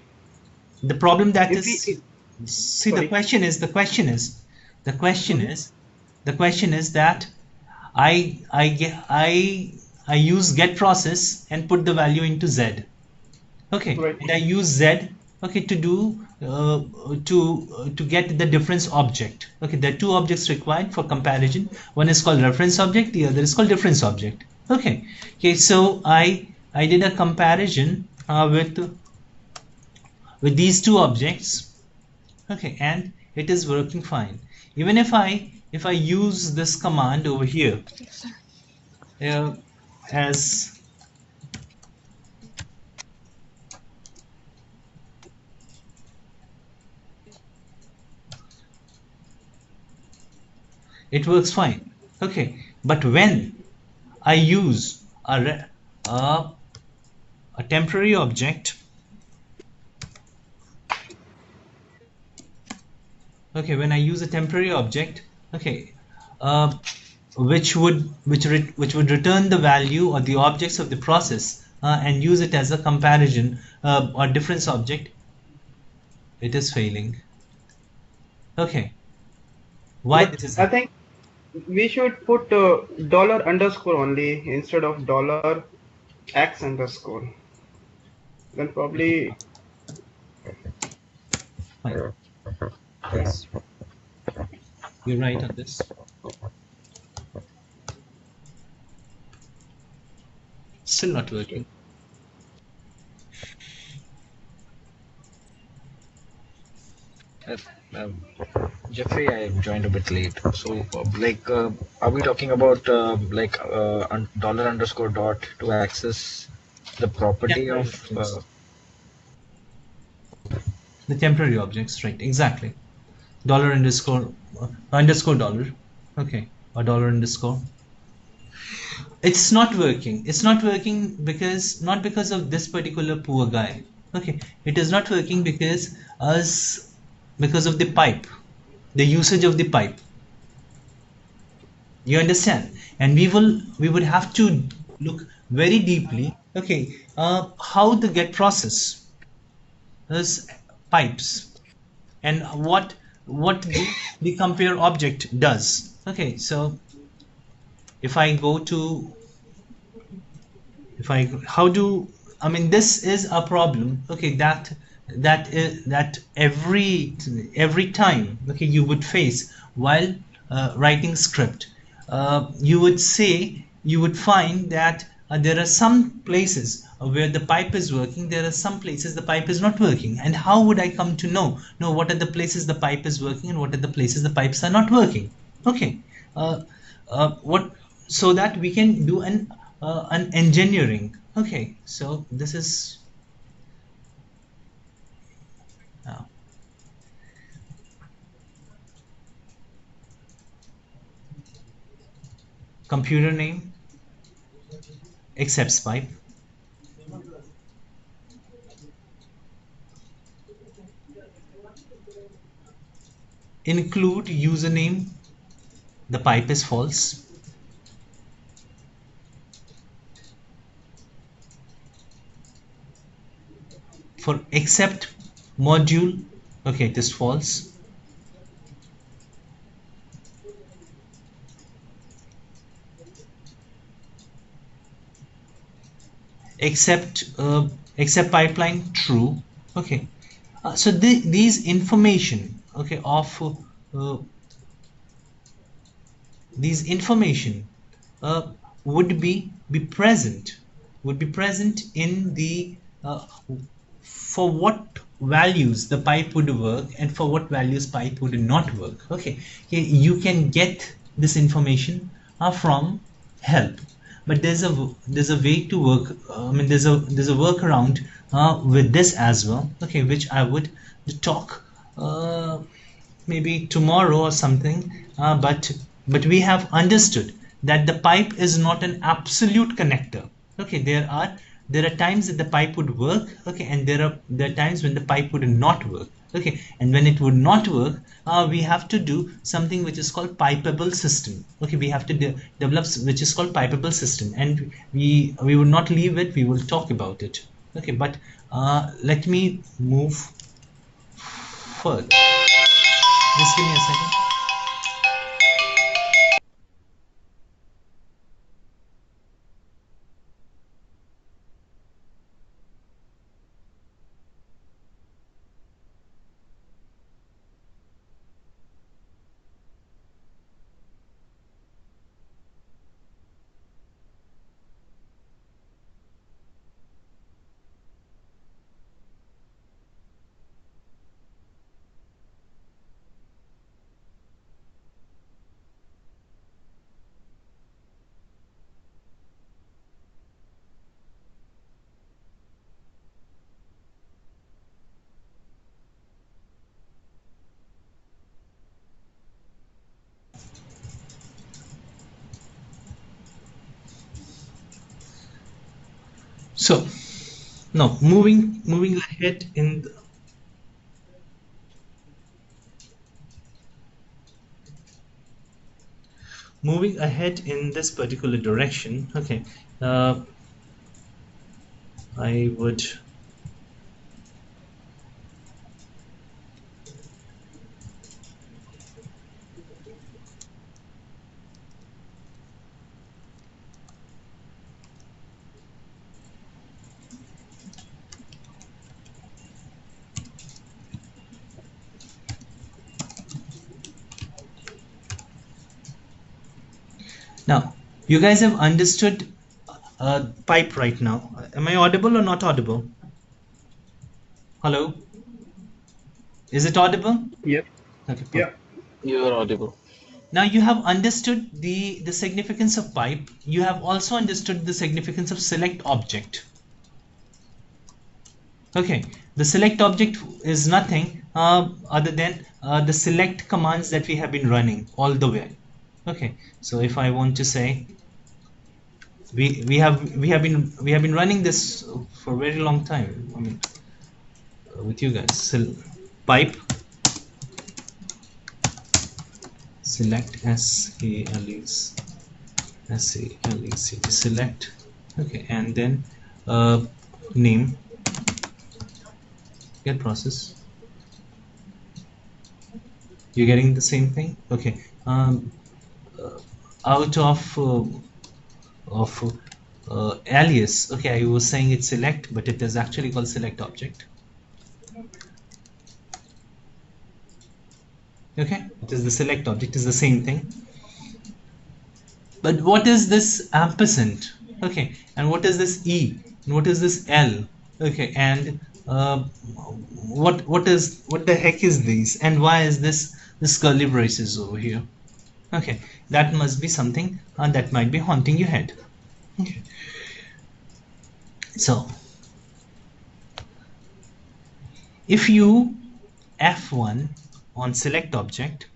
The problem that if is. we- See, sorry. the question is that I use get process and put the value into Z. Okay, Right. and I use Z, okay, to do to get the difference object. Okay, there are two objects required for comparison. One is called reference object, the other is called difference object. Okay. Okay. So I did a comparison with these two objects. Okay, and it is working fine. Even if I use this command over here uh, as it works fine. Okay, but when I use a, a temporary object, okay, when I use a temporary object, okay, uh, which would return the value or the objects of the process and use it as a comparison or difference object, it is failing. Okay, why But this is I happening? think we should put dollar underscore only instead of dollar x underscore. Then Okay, probably fine. Yes, you're right on this. Still not working. Uh, um, Jeffrey, I joined a bit late. So, are we talking about dollar underscore dot to access the property of? Temporary objects. The temporary objects, right? Exactly. Dollar underscore dollar. Okay, or dollar underscore. It's not working. It's not working because not because of this particular poor guy. Okay, it is not working because of the pipe, the usage of the pipe. You understand? And we would have to look very deeply. Okay, how the get process is pipes and what the compare object does. Okay, so if I go to if I how do I mean this is a problem. Okay, that every time okay you would face while writing script, you would find that there are some places where the pipe is working, there are some places the pipe is not working, and how would I come to know what are the places the pipe is working and what are the places the pipes are not working? Okay, uh, what so that we can do an engineering. Okay, so this is uh, computer name accepts pipe, include username, the pipe is false. For accept module, okay, it is false. Accept accept pipeline, true. Okay, so these information okay of these information uh, would be present in the for what values the pipe would work and for what values pipe would not work. Okay, you can get this information from help, but there's a way to work. I mean there's a workaround with this as well. Okay, which I would talk maybe tomorrow or something, but we have understood that the pipe is not an absolute connector. Okay, there are times that the pipe would work. Okay, and there are times when the pipe would not work. Okay, and when it would not work, we have to do something which is called pipeable system. Okay, we have to develop which is called pipeable system, and we will not leave it, we will talk about it. Okay, but let me move further. Just give me a second. No, moving ahead in the, moving ahead in this particular direction. Okay, I would now you guys have understood pipe right now. Am I audible or not audible? Hello, is it audible? Yep. Okay, Yeah. You are audible. now you have understood the significance of pipe. You have also understood the significance of select object. Okay, the select object is nothing other than the select commands that we have been running all the way. Okay, so if I want to say we have been running this for a very long time. I mean, with you guys. So pipe select SALECT select. Okay, and then name get process. You're getting the same thing. Okay, out of alias. Okay, I was saying it's select, but it is actually called select object. Okay, it is the select object, is the same thing. But what is this ampersand? Okay, and what is this E? And what is this L? Okay, and what the heck is these? And why is this curly braces over here? Okay, that must be something that might be haunting your head. Okay. So if you F1 on select object,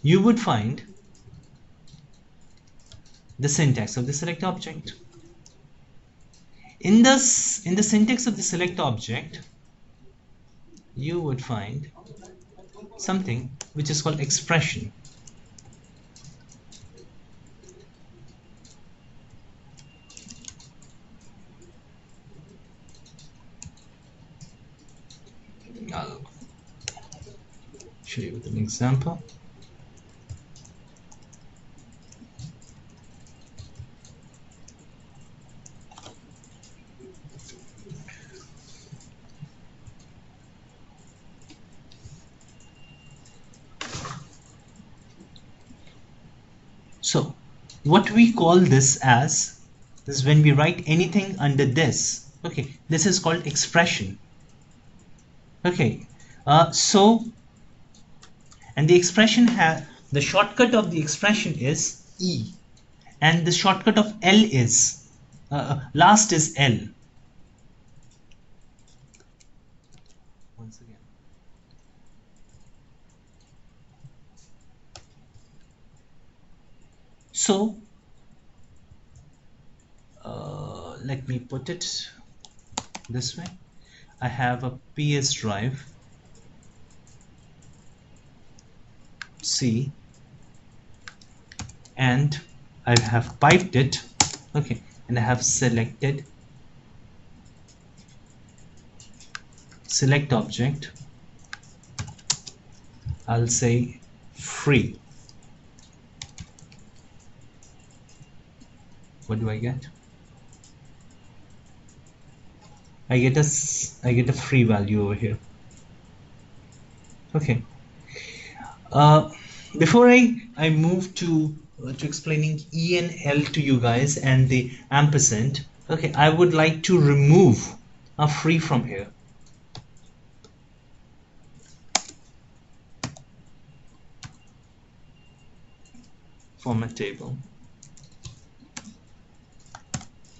you would find the syntax of the select object. In the syntax of the select object, you would find something which is called expression. I'll show you with an example. So what we call this as is when we write anything under this. Okay, this is called expression. Okay, so and the expression the shortcut of the expression is E, and the shortcut of L is last is L. Once again, so let me put it this way. I have a PS drive C, and I have piped it. Okay, and I have selected select object. I'll say free. What do I get? I get a free value over here. Okay. Before I move to explaining E and L to you guys and the ampersand, okay, I would like to remove a free from here. Format table.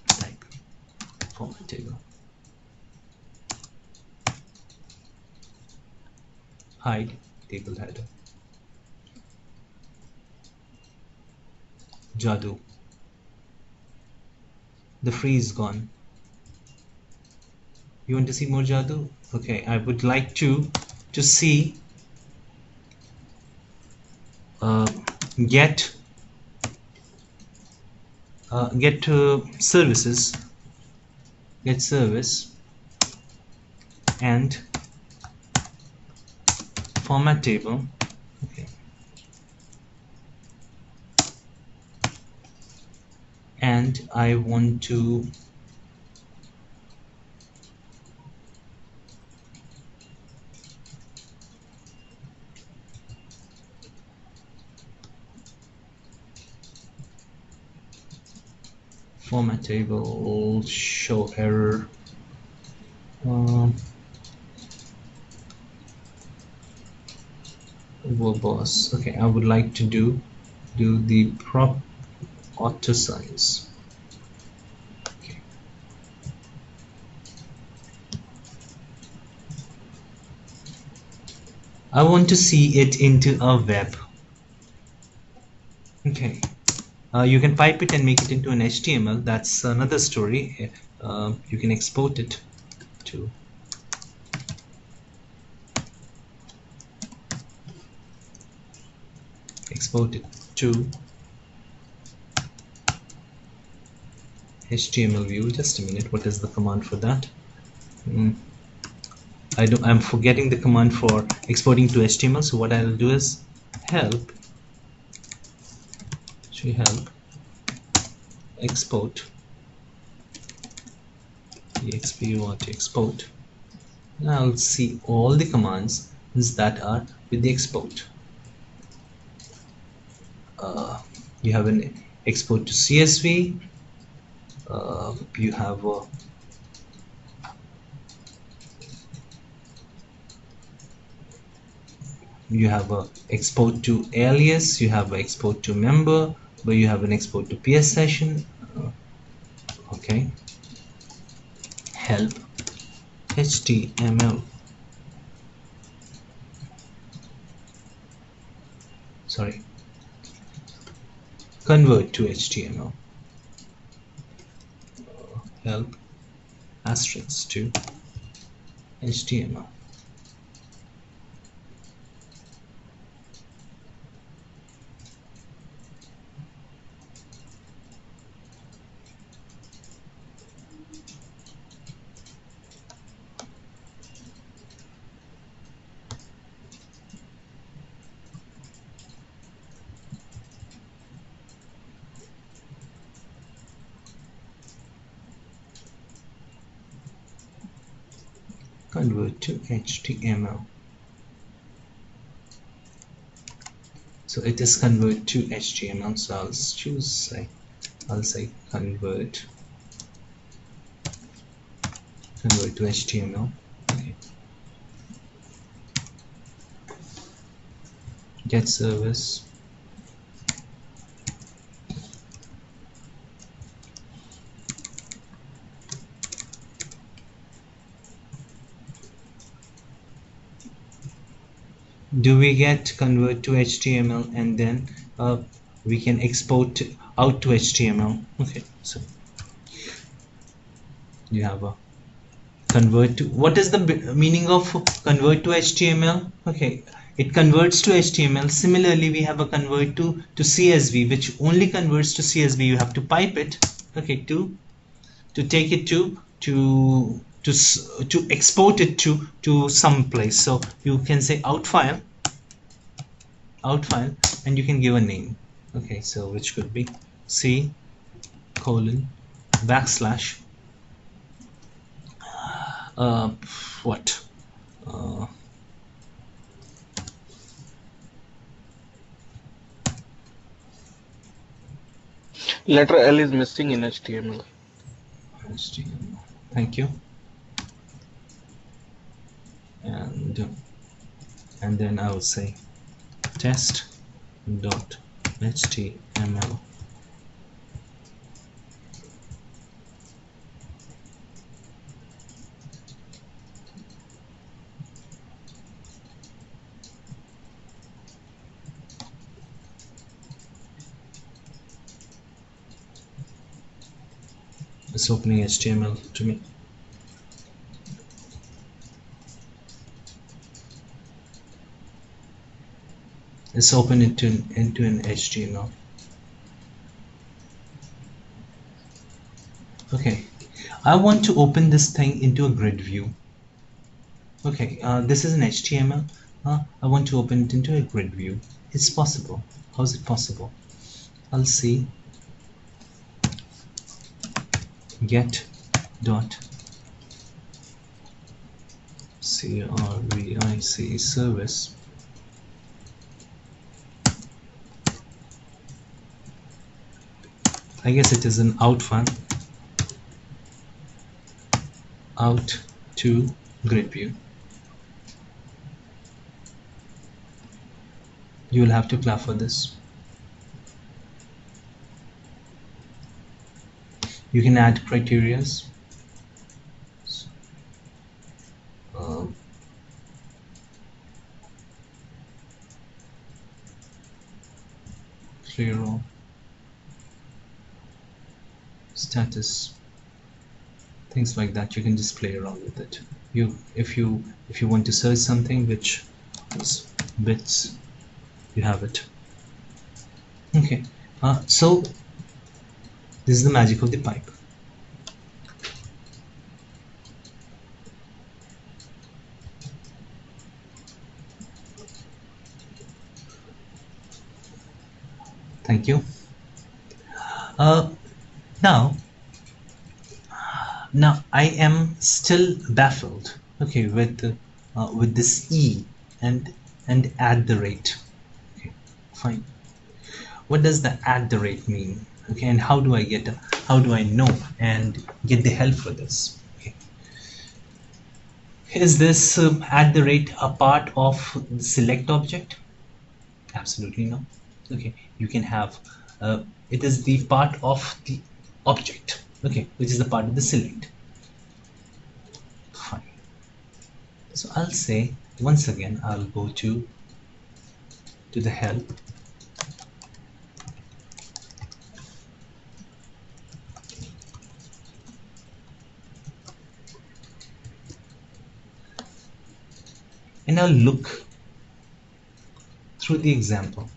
Type format table. Hide table header. Jadu. The free is gone. You want to see more Jadu? Okay, I would like to see get services, get service, and format table. Okay, and I want to format table show error. Verbose. Okay, I would like to do the prop auto size. Okay. I want to see it into a web. Okay. You can pipe it and make it into an HTML. That's another story. You can export it to HTML view. Just a minute. What is the command for that? I'm forgetting the command for exporting to HTML. So what I'll do is help export exp you want to export. And I'll see all the commands that are with the export. You have an export to CSV. You have a export to alias. You have an export to member, but you have an export to PS session. Okay. Help HTML. Sorry. Convert to HTML. Help asterisk to HTML. Convert to HTML. So it is convert to HTML. So I'll choose I'll say convert to HTML. Okay. Get service. Do we get convert to HTML, and then we can export out to HTML. Okay, so you have a convert to, what is the meaning of convert to HTML? Okay, it converts to HTML. Similarly, we have a convert to CSV, which only converts to CSV. You have to pipe it, okay, to take it to export it to some place. So you can say out file, and you can give a name. Okay, so which could be C:\\. What? Letter L is missing in HTML. Thank you. And then I will say test.html. It's opening HTML to me. Let's open it into an HTML. Okay, I want to open this thing into a grid view. Okay, this is an HTML. I want to open it into a grid view. It's possible. How is it possible? I'll see get dot CRVIC service. I guess it is an out one. Out to grid view. You will have to apply for this. You can add criterias. Clear all. Status. Things like that. You can just play around with it. If you want to search something which is bits, you have it. Okay. So this is the magic of the pipe. Thank you. Now I am still baffled, okay, with this E and at the rate. Okay, fine. What does the at the rate mean? Okay, and how do I know and get the help for this? Okay. Is this at the rate a part of the select object? Absolutely no. Okay, you can have it is the part of the object, okay, which is the part of the select. Fine. So I'll say once again, I'll go to the help. And I'll look through the example.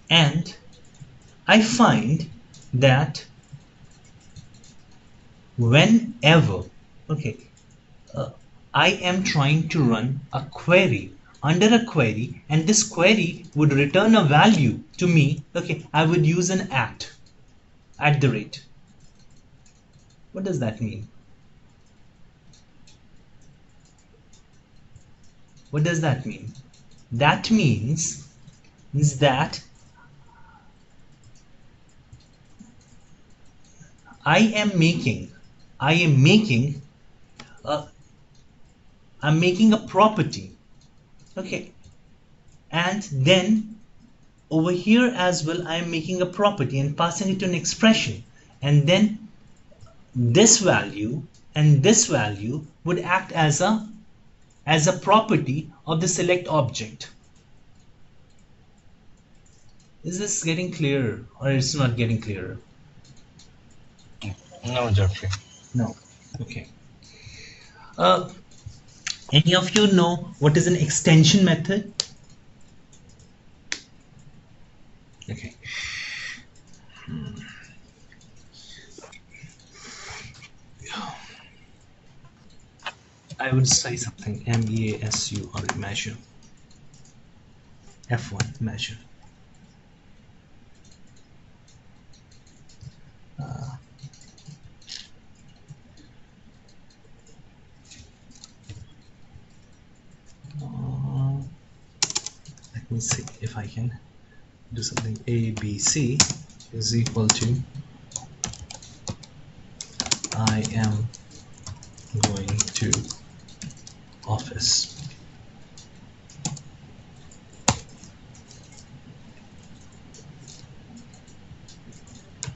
And I find that whenever, okay, I am trying to run a query under a query, and this query would return a value to me, okay, I would use an at the rate. What does that mean? What does that mean? That means that I'm making a property, okay, and then over here as well I'm making a property and passing it to an expression, and then this value and this value would act as a property of the select object. Is this getting clearer or it's not getting clearer? No, Jeffrey. No. Okay. Any of you know what is an extension method? Okay. I would say something. MEASURE measure. F1 measure. Let me see if I can do something. ABC is equal to I am going to office.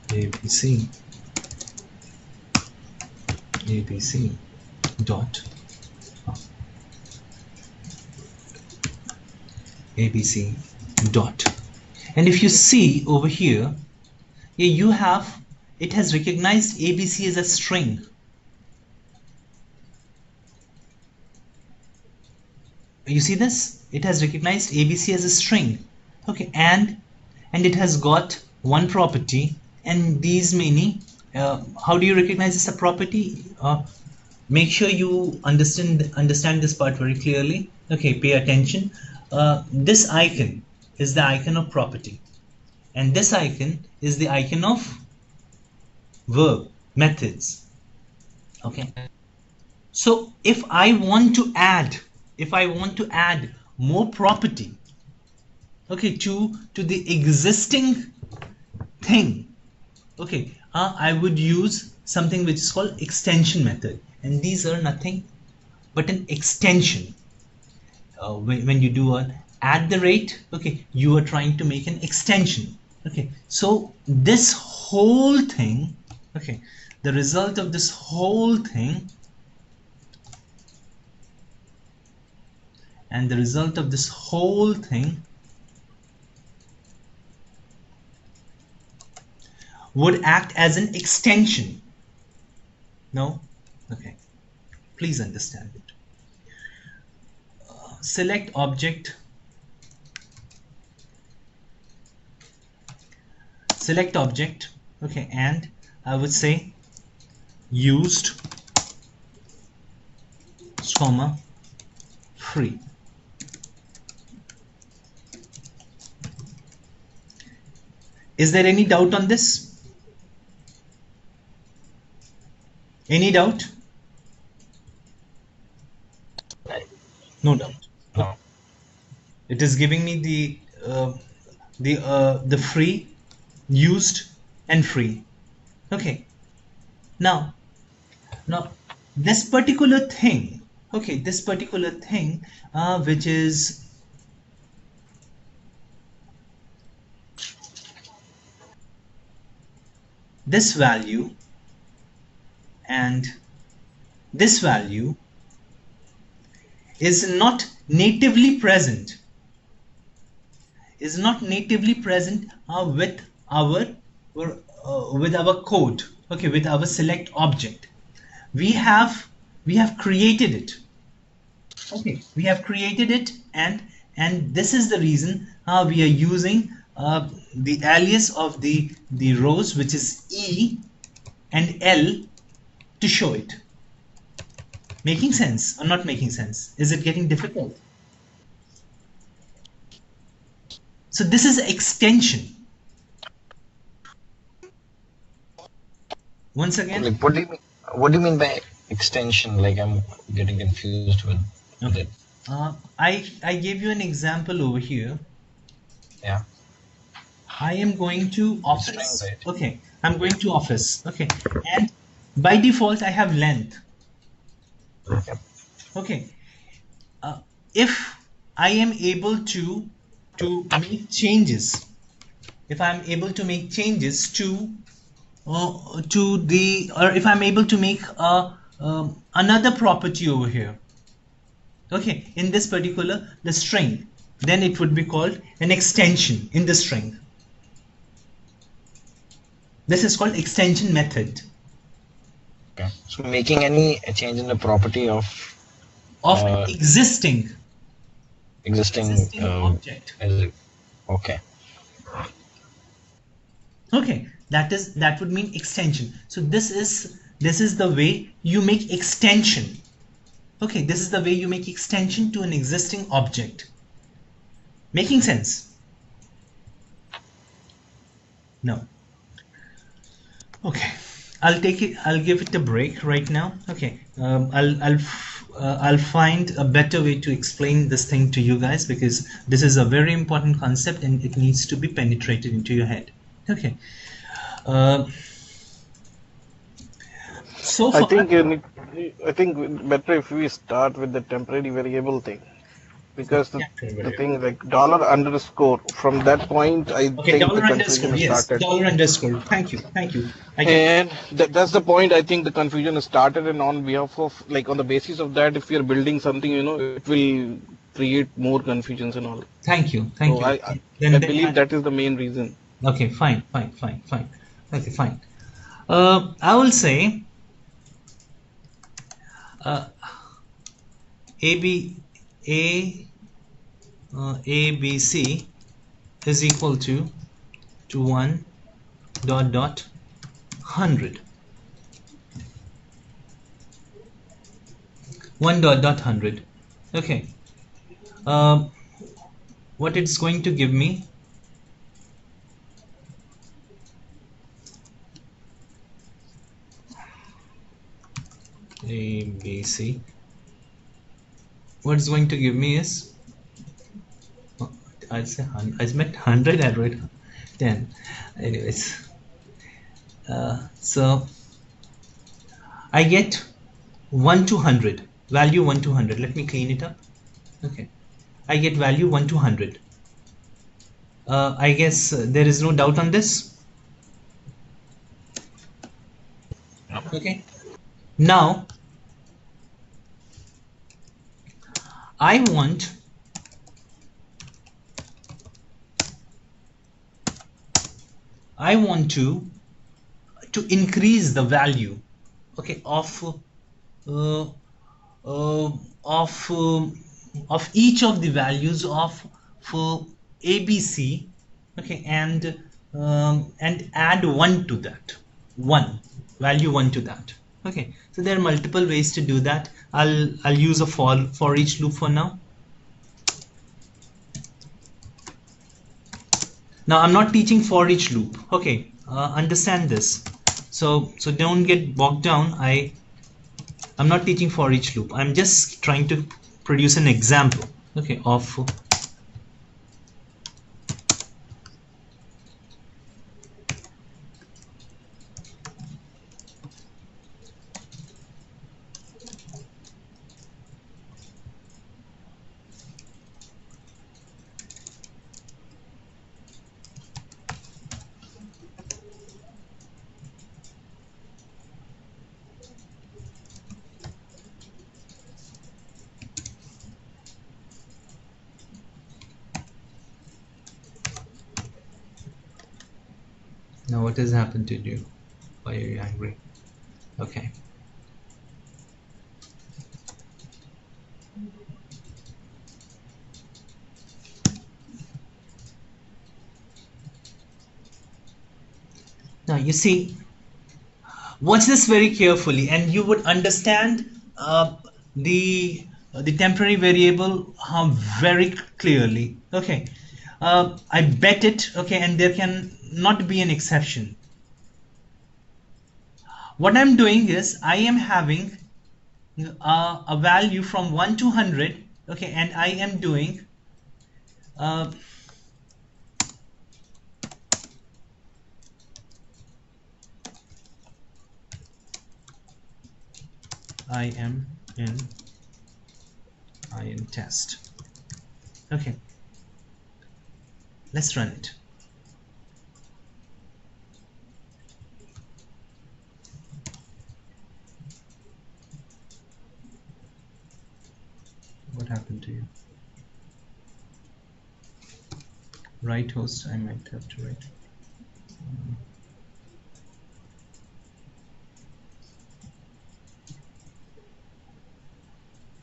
ABC dot ABC dot, and if you see over here, you have it has recognized ABC as a string. You see this? It has recognized ABC as a string. Okay, and it has got one property and these many. How do you recognize this a property? Make sure you understand this part very clearly. Okay, pay attention. This icon is the icon of property, and this icon is the icon of verb methods. Okay, so if I want to add more property, okay, to the existing thing, okay, I would use something which is called extension method, and these are nothing but an extension. When you do an at the rate, okay, you are trying to make an extension. Okay, so this whole thing, okay, the result of this whole thing and the result of this whole thing would act as an extension. No? Okay. Please understand it. Select object. Select object. Okay, and I would say used, comma, free. Is there any doubt on this? Any doubt? No doubt. No. It is giving me the free, used, and free. Okay. Now this particular thing. Okay, this particular thing, which is this value and this value is not natively present with our code, okay, with our select object. We have created it. Okay, we have created it, and this is the reason we are using the alias of the rows, which is E and L, to show it. Making sense or not making sense? Is it getting difficult? So this is extension. Once again, Like, what do you mean by extension? Like, I'm getting confused with it. I gave you an example over here. Yeah. I am going to office. String, right? Okay, I'm going to office. Okay, and by default I have length. Okay. Okay, if I am able to make changes, if I'm able to make changes to the, or if I'm able to make another property over here, okay, in this particular the string, then it would be called an extension in the string. This is called extension method. Okay. So making any change in the property of Existing object. Okay. Okay, that would mean extension. So this is the way you make extension. Okay, this is the way you make extension to an existing object. Making sense? No. Okay, I'll give it a break right now. Okay, I'll find a better way to explain this thing to you guys, because this is a very important concept and it needs to be penetrated into your head. Okay. So far, I think better if we start with the temporary variable thing, because the thing like $_ from that point I think the confusion started. $_ Thank you. And that's the point I think the confusion started, and on behalf of, like, on the basis of that, if you're building something, it will create more confusions and all. Thank you. I believe that is the main reason. Okay, fine. Okay, fine. I will say ABC is equal to 1 dot dot 100. 1 dot dot 100. Okay. What it's going to give me, ABC, what it's going to give me is, I'll say 100. I meant 100, I wrote 10. Anyways, so I get 1 to 100, value 1 to 100. Let me clean it up. Okay, I get value 1 to 100. I guess there is no doubt on this. Okay, now I want to increase the value, okay, of each of the values of for ABC, okay, and add 1 to that, value 1 to that. Okay, so there are multiple ways to do that. I'll use a for each loop for now. Now I'm not teaching for each loop. Okay, understand this. So don't get bogged down. I'm not teaching for each loop. I'm just trying to produce an example, okay, of now what has happened to you? Why are you angry? Okay. Now you see, watch this very carefully and you would understand the temporary variable very clearly. Okay, I bet it, okay, and there can not be an exception. What I'm doing is I am having a value from 1 to 100, okay, and I am doing I am test. Okay, let's run it. What happened to you? Right host, I might have to write.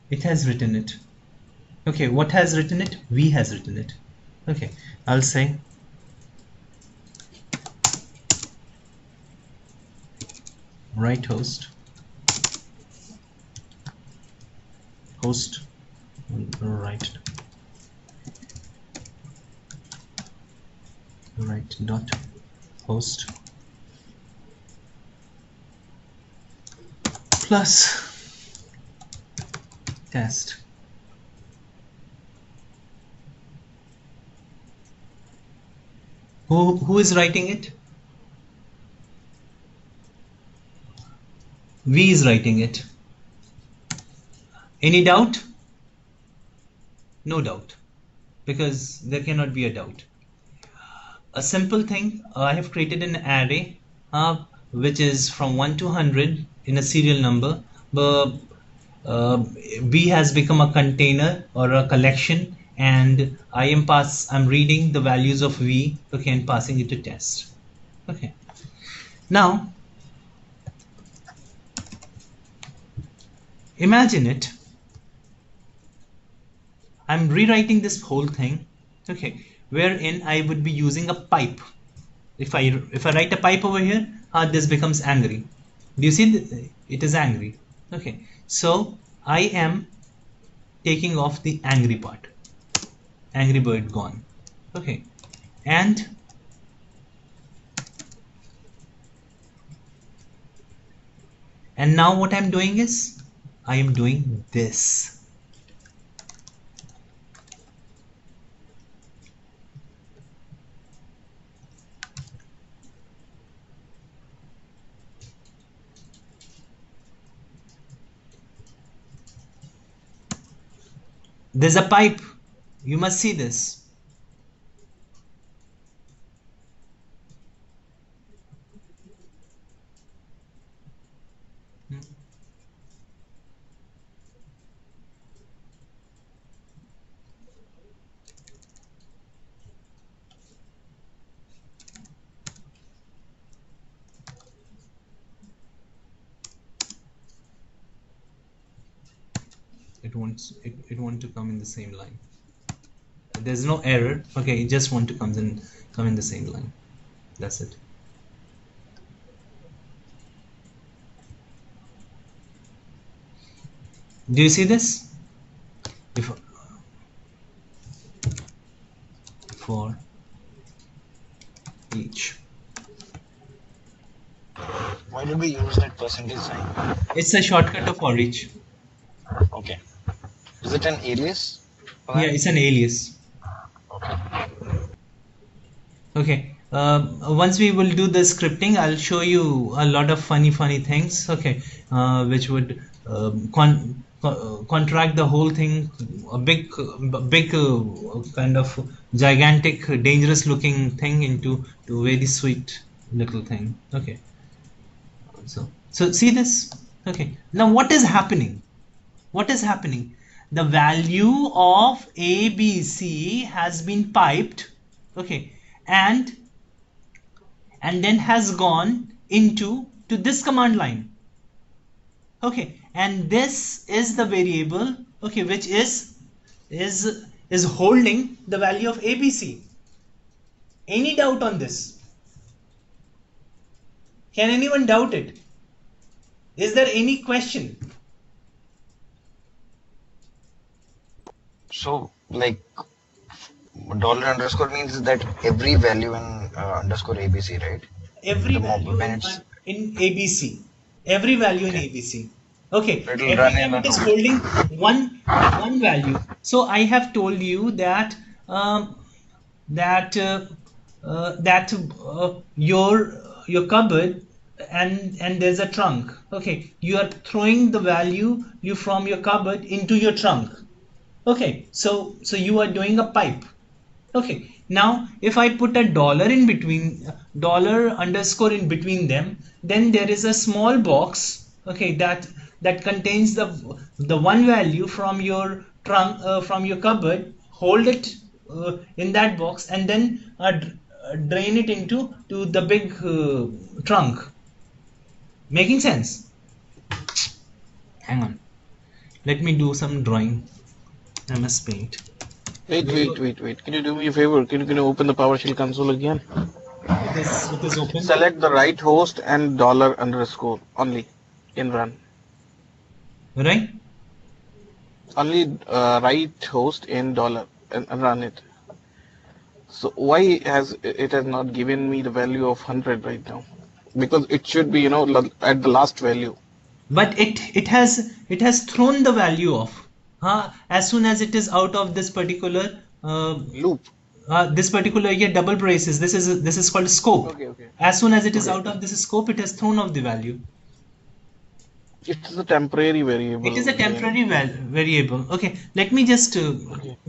It has written it. Okay, what has written it? V has written it. Okay, I'll say right host right dot host plus test. Who is writing it? V is writing it. Any doubt? No doubt, because there cannot be a doubt. A simple thing, I have created an array which is from 1 to 100 in a serial number, but B has become a container or a collection, and I'm reading the values of V, okay, and passing it to test. Okay, now imagine it, I'm rewriting this whole thing, okay, wherein I would be using a pipe. If I write a pipe over here, this becomes angry. Do you see it is angry? Okay, so I am taking off the angry part. Angry bird gone. Okay, and now what I'm doing is I am doing this. There's a pipe. You must see this. It wants to come in the same line. There's no error. Okay, it just want to come in the same line. That's it. Do you see this? If for each. Why did we use that percentage sign? It's a shortcut of for each. Okay. Is it an alias? Yeah, it's an alias. Okay. Okay. Once we will do the scripting, I'll show you a lot of funny things. Okay, which would contract the whole thing. A big kind of gigantic, dangerous-looking thing into a very sweet little thing. Okay. So see this. Okay. Now what is happening? What is happening? The value of ABC has been piped, okay, and then has gone to this command line, okay, and this is the variable, okay, which is holding the value of ABC. Any doubt on this? Can anyone doubt it? Is there any question? So, like, dollar underscore means that every value in underscore ABC, right? Every value in ABC. Every value in ABC. Okay. Every time it is holding one value. So I have told you that your cupboard and there's a trunk. Okay. You are throwing the value from your cupboard into your trunk. Okay, so you are doing a pipe. Okay, now if I put a dollar in between, dollar underscore in between them, then there is a small box, okay, that contains the one value from your trunk, from your cupboard. Hold it in that box and then drain it into the big trunk. Making sense? Hang on, let me do some drawing. MS Paint. Wait. Can you do me a favor? Can you open the PowerShell console again? It is open. Select the right host and dollar underscore only in run. Right? Only right host in dollar and run it. So why has it not given me the value of 100 right now? Because it should be, at the last value. But it has thrown the value off. As soon as it is out of this particular loop, this particular double braces, this is called scope. Okay. As soon as it is out of this scope, it has thrown off the value. It is a temporary variable. It is a temporary variable. Okay, let me just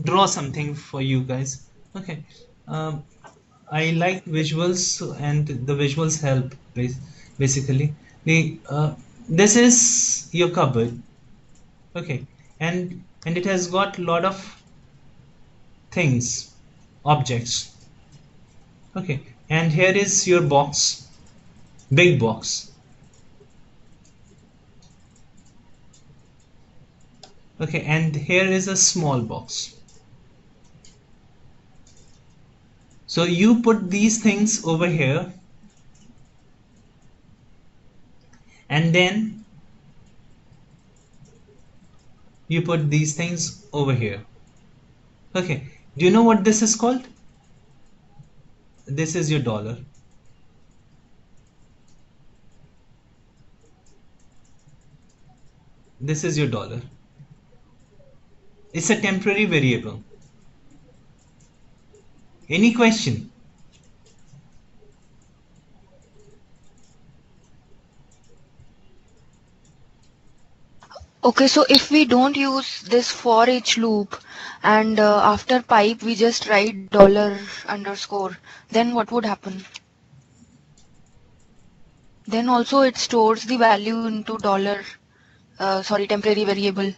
draw something for you guys. Okay, I like visuals, and the visuals help basically. This is your cupboard. Okay. And it has got a lot of things, objects. Okay, and here is your box, big box. Okay, and here is a small box. So you put these things over here, and then you put these things over here. Okay, do you know what this is called? This is your dollar. This is your dollar. It's a temporary variable. Any question? Okay, so if we don't use this for each loop and after pipe we just write dollar underscore, then what would happen? Then also it stores the value into dollar, sorry, temporary variable.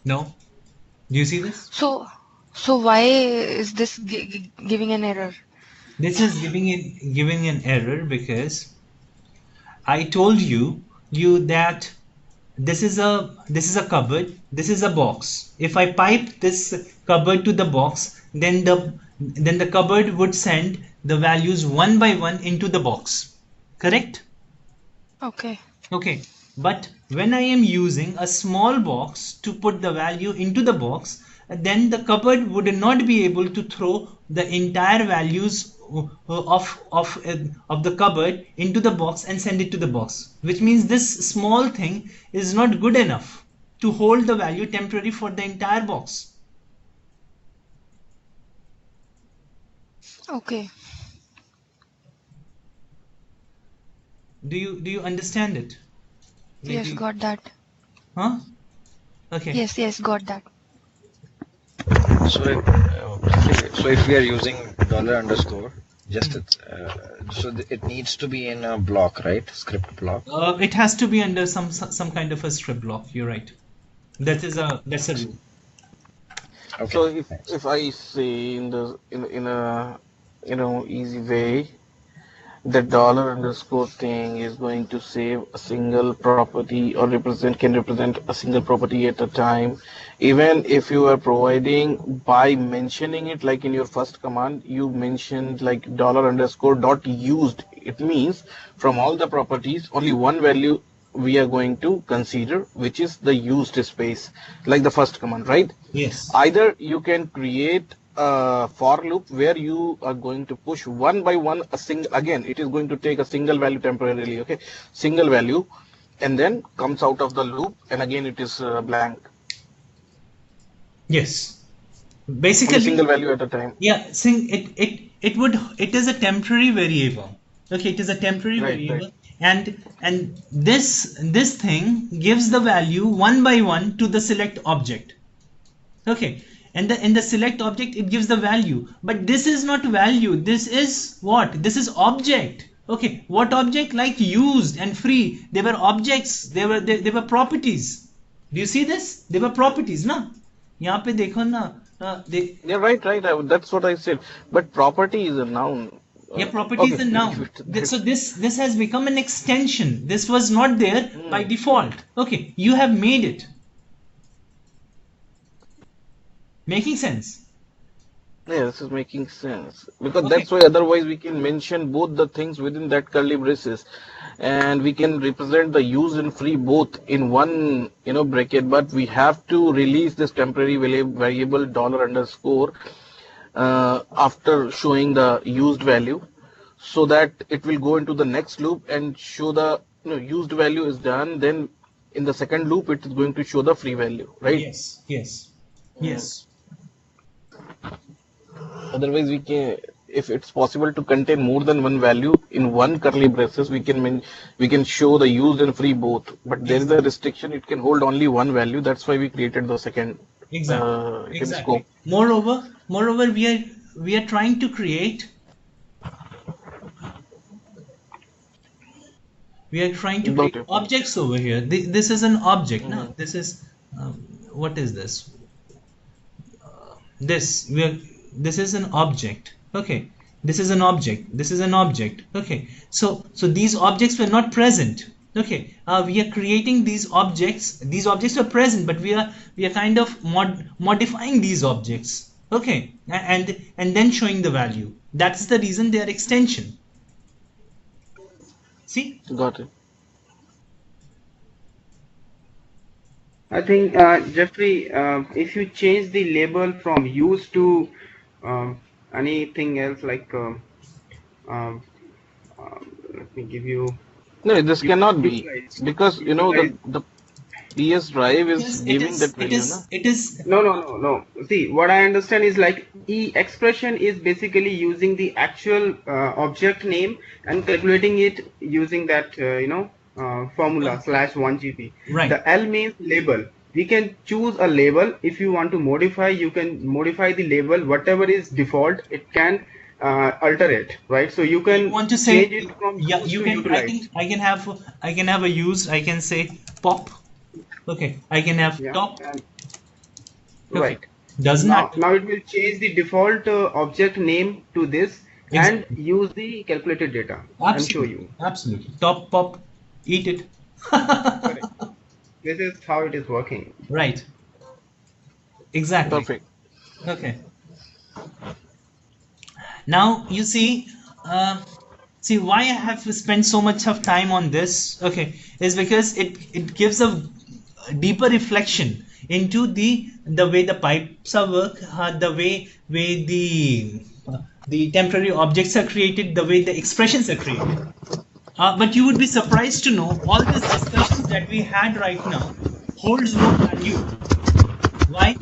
No? Do you see this? So why is this giving an error? This is giving an error because I told you that this is a cupboard, this is a box. If I pipe this cupboard to the box, then the cupboard would send the values one by one into the box. Correct? Okay. Okay, but when I am using a small box to put the value into the box, then the cupboard would not be able to throw the entire values of the cupboard into the box and send it to the box, which means this small thing is not good enough to hold the value temporary for the entire box. Okay. Do you understand it? Yes, Maybe, got that. huh? Okay. Yes, got that. So if we are using dollar underscore, just it needs to be in a block, right? Script block. It has to be under some kind of a script block. You're right. That's a rule. Okay. So Thanks. if I say in a easy way, the dollar underscore thing is going to save a single property or can represent a single property at a time. Even if you are providing by mentioning it, like in your first command you mentioned like dollar underscore dot used, it means from all the properties only one value we are going to consider, which is the used space, like the first command, right? Yes. Either you can create a for loop where you are going to push one by one a single, again it is going to take a single value temporarily, okay, single value, and then comes out of the loop and again it is blank, Yes. only single Basically, value at a time. yeah, it is a temporary variable. Okay, it is a temporary Right. variable, and this thing gives the value one by one to the select object. Okay, and in the select object it gives the value, but this is not value. This is what? This is object. Okay, what object? Like used and free. They were objects. They were properties. Do you see this? They were properties, ना? यहाँ पे देखो ना. Yeah, right. That's what I said. But property is a noun. Yeah, property is Okay, a leave noun. it. That's, So this has become an extension. This was not there by default. Okay, you have made it. Making sense? yeah, this is making sense because Okay. that's why otherwise we can mention both the things within that curly braces, and we can represent the use and free both in one bracket. But we have to release this temporary variable dollar underscore after showing the used value, so that it will go into the next loop and show the used value is done. Then in the second loop it is going to show the free value, right? Yes. Otherwise, we can, if it's possible to contain more than one value in one curly braces, we can show the used and free both. But there is a Exactly. restriction; it can hold only one value. That's why we created the second Exactly. scope. Exactly. Moreover, we are We are trying to Got create your point. objects over here. This is an object. Mhm. Now this is what is this? This is an object. Okay, this is an object. This is an object. Okay, so these objects were not present. Okay, we are creating these objects. These objects are present, but we are kind of modifying these objects. Okay, and then showing the value. That's the reason they are extension. See? Got it. I think, Jeffrey, if you change the label from use to anything else, like um, let me give you No, this cannot be utilize. because Utilize. the PS drive is giving that value, no? It is. No. See, what I understand is like E expression is basically using the actual object name and calculating it using that formula /1GP. Right. The L means label. We can choose a label. If you want to modify, you can modify the label. Whatever is default, it can alter it, right? So you can Want to say, change it from yeah, use you to can. utilize. I can have a use. I can say pop. Okay, I can have Yeah. top. And, Okay. right. Doesn't Now, matter. now it will change the default object name to this and Exactly. use the calculated data and show you. Absolutely. Top pop, eat it. Correct. This is how it is working. Right. Exactly. Perfect. Okay. Now you see, why I have spent so much of time on this. Okay, is because it gives a deeper reflection into the way the pipes are work, the way the temporary objects are created, the way the expressions are created. But you would be surprised to know all this discussion that we had right now holds no value. Why?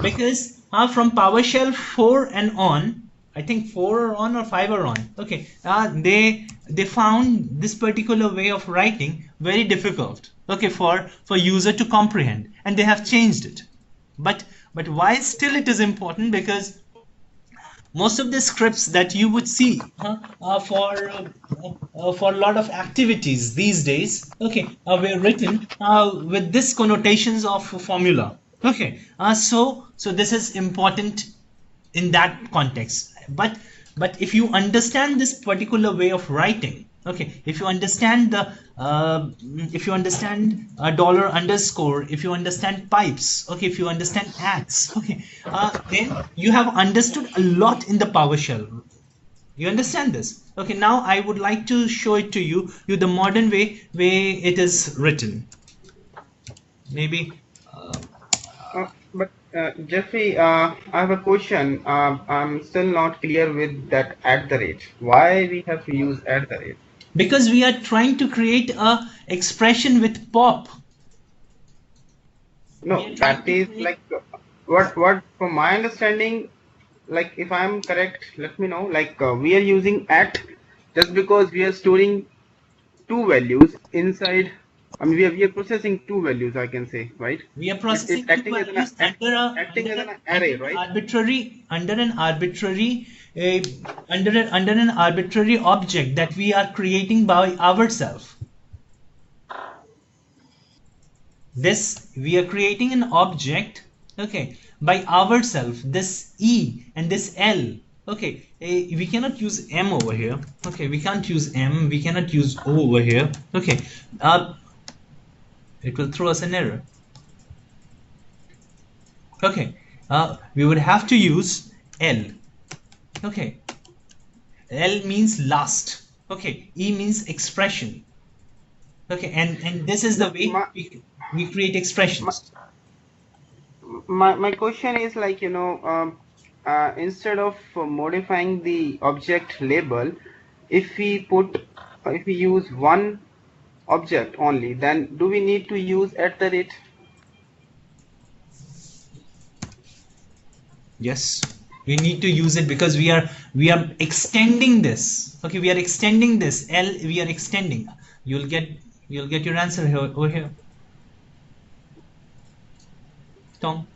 Because from PowerShell 4 and on, I think 4 are on or 5 are on. Okay, they found this particular way of writing very difficult. Okay, for user to comprehend, and they have changed it. But why still it is important? Because most of the scripts that you would see for a lot of activities these days, okay, were written with this connotations of formula. Okay, so this is important in that context. But if you understand this particular way of writing, okay, if you understand dollar underscore, if you understand pipes, okay, if you understand acts, okay, then you have understood a lot in the PowerShell. You understand this? Okay, now I would like to show it to you the modern way it is written. Maybe. But Jeffrey, I have a question. I'm still not clear with that @ Why we have to use @? Because we are trying to create a expression with pop. No, that is like what from my understanding, like if I'm correct, let me know. Like we are using @ just because we are storing two values inside. I mean, we are processing two values, I can say, right? We are processing It's acting as an acting as an array, right? Under an arbitrary object that we are creating by ourselves. This we are creating an object, okay, by ourselves. This E and this L. Okay, we cannot use M over here. Okay, we can't use M. We cannot use O over here. Okay, it will throw us an error. Okay, we would have to use L. Okay, L means last. Okay, E means expression. Okay, and this is the way we create expressions. My question is like, instead of modifying the object label, if we use one object only, then do we need to use @? Yes, we need to use it because we are extending this. Okay, we are extending this L. We are extending. You'll get your answer here, over here. Tom,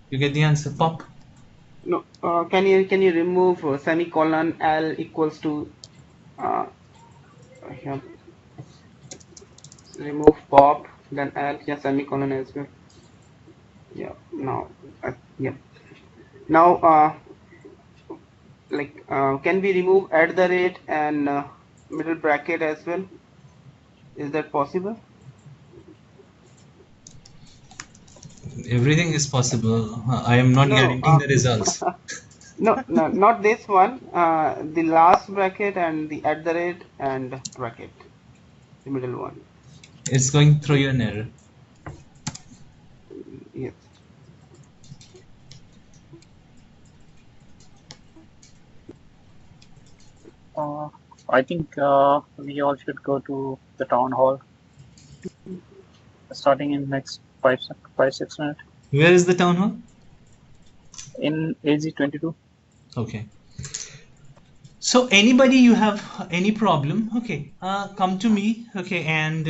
you get the answer. Pop. No, can you remove semicolon L equals to here? remove pop, then L, yeah, semicolon as well. Yeah, now, yeah. Now, can we remove at the rate and middle bracket as well? Is that possible? Everything is possible. I am not No, guaranteeing the results. no, no, not this one. The last bracket and the at the rate and bracket, the middle one. It's going through you an error. Yes. I think we all should go to the town hall starting in next 6 minutes Where is the town hall? in AZ22. Okay. So anybody you have any problem, okay, come to me, okay, and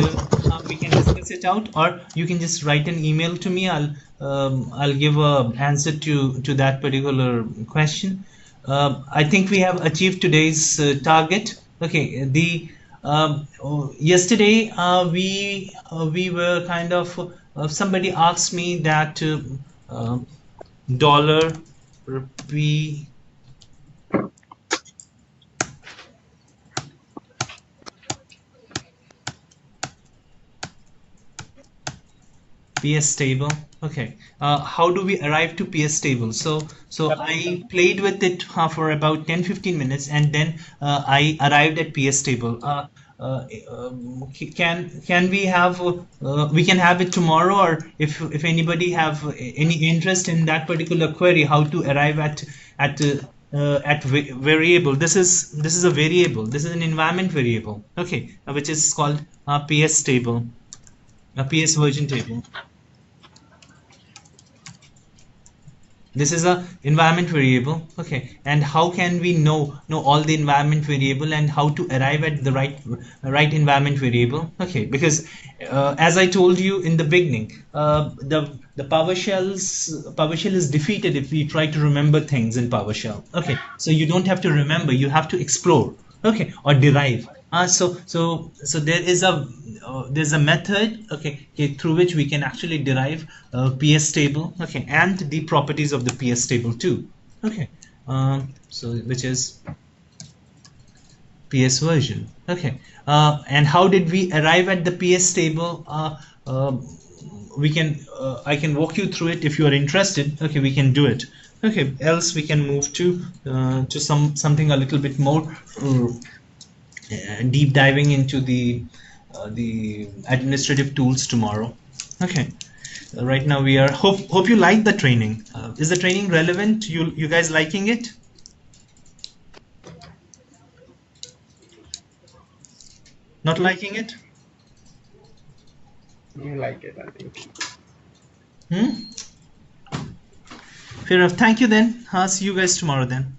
we can discuss it out, or you can just write an email to me. I'll give a answer to that particular question. I think we have achieved today's target. Okay, the yesterday we were kind of somebody asked me that dollar rupee PS table. Okay. How do we arrive to PS table? So I played with it for about 10-15 minutes, and then I arrived at PS table. Can we have we can have it tomorrow, or if anybody have any interest in that particular query, how to arrive at variable. This is a variable. This is an environment variable. Okay, which is called PS table, a PS version table. This is a environment variable. Okay, and how can we know all the environment variable and how to arrive at the right environment variable? Okay, because as I told you in the beginning, the PowerShell is defeated if we try to remember things in PowerShell. Okay, so you don't have to remember, you have to explore. Okay, or derive. So there's a method, okay, through which we can actually derive PS table, okay, and the properties of the PS table too. Okay, so which is PS version. Okay, and how did we arrive at the PS table? We can I can walk you through it if you are interested. Okay, we can do it. Okay, else we can move to something a little bit more deep diving into the administrative tools tomorrow. Okay, right now we are hope you like the training. Is the training relevant? You guys liking it? Not liking it? You like it, I think. Fair enough. Thank you then. See you guys tomorrow then.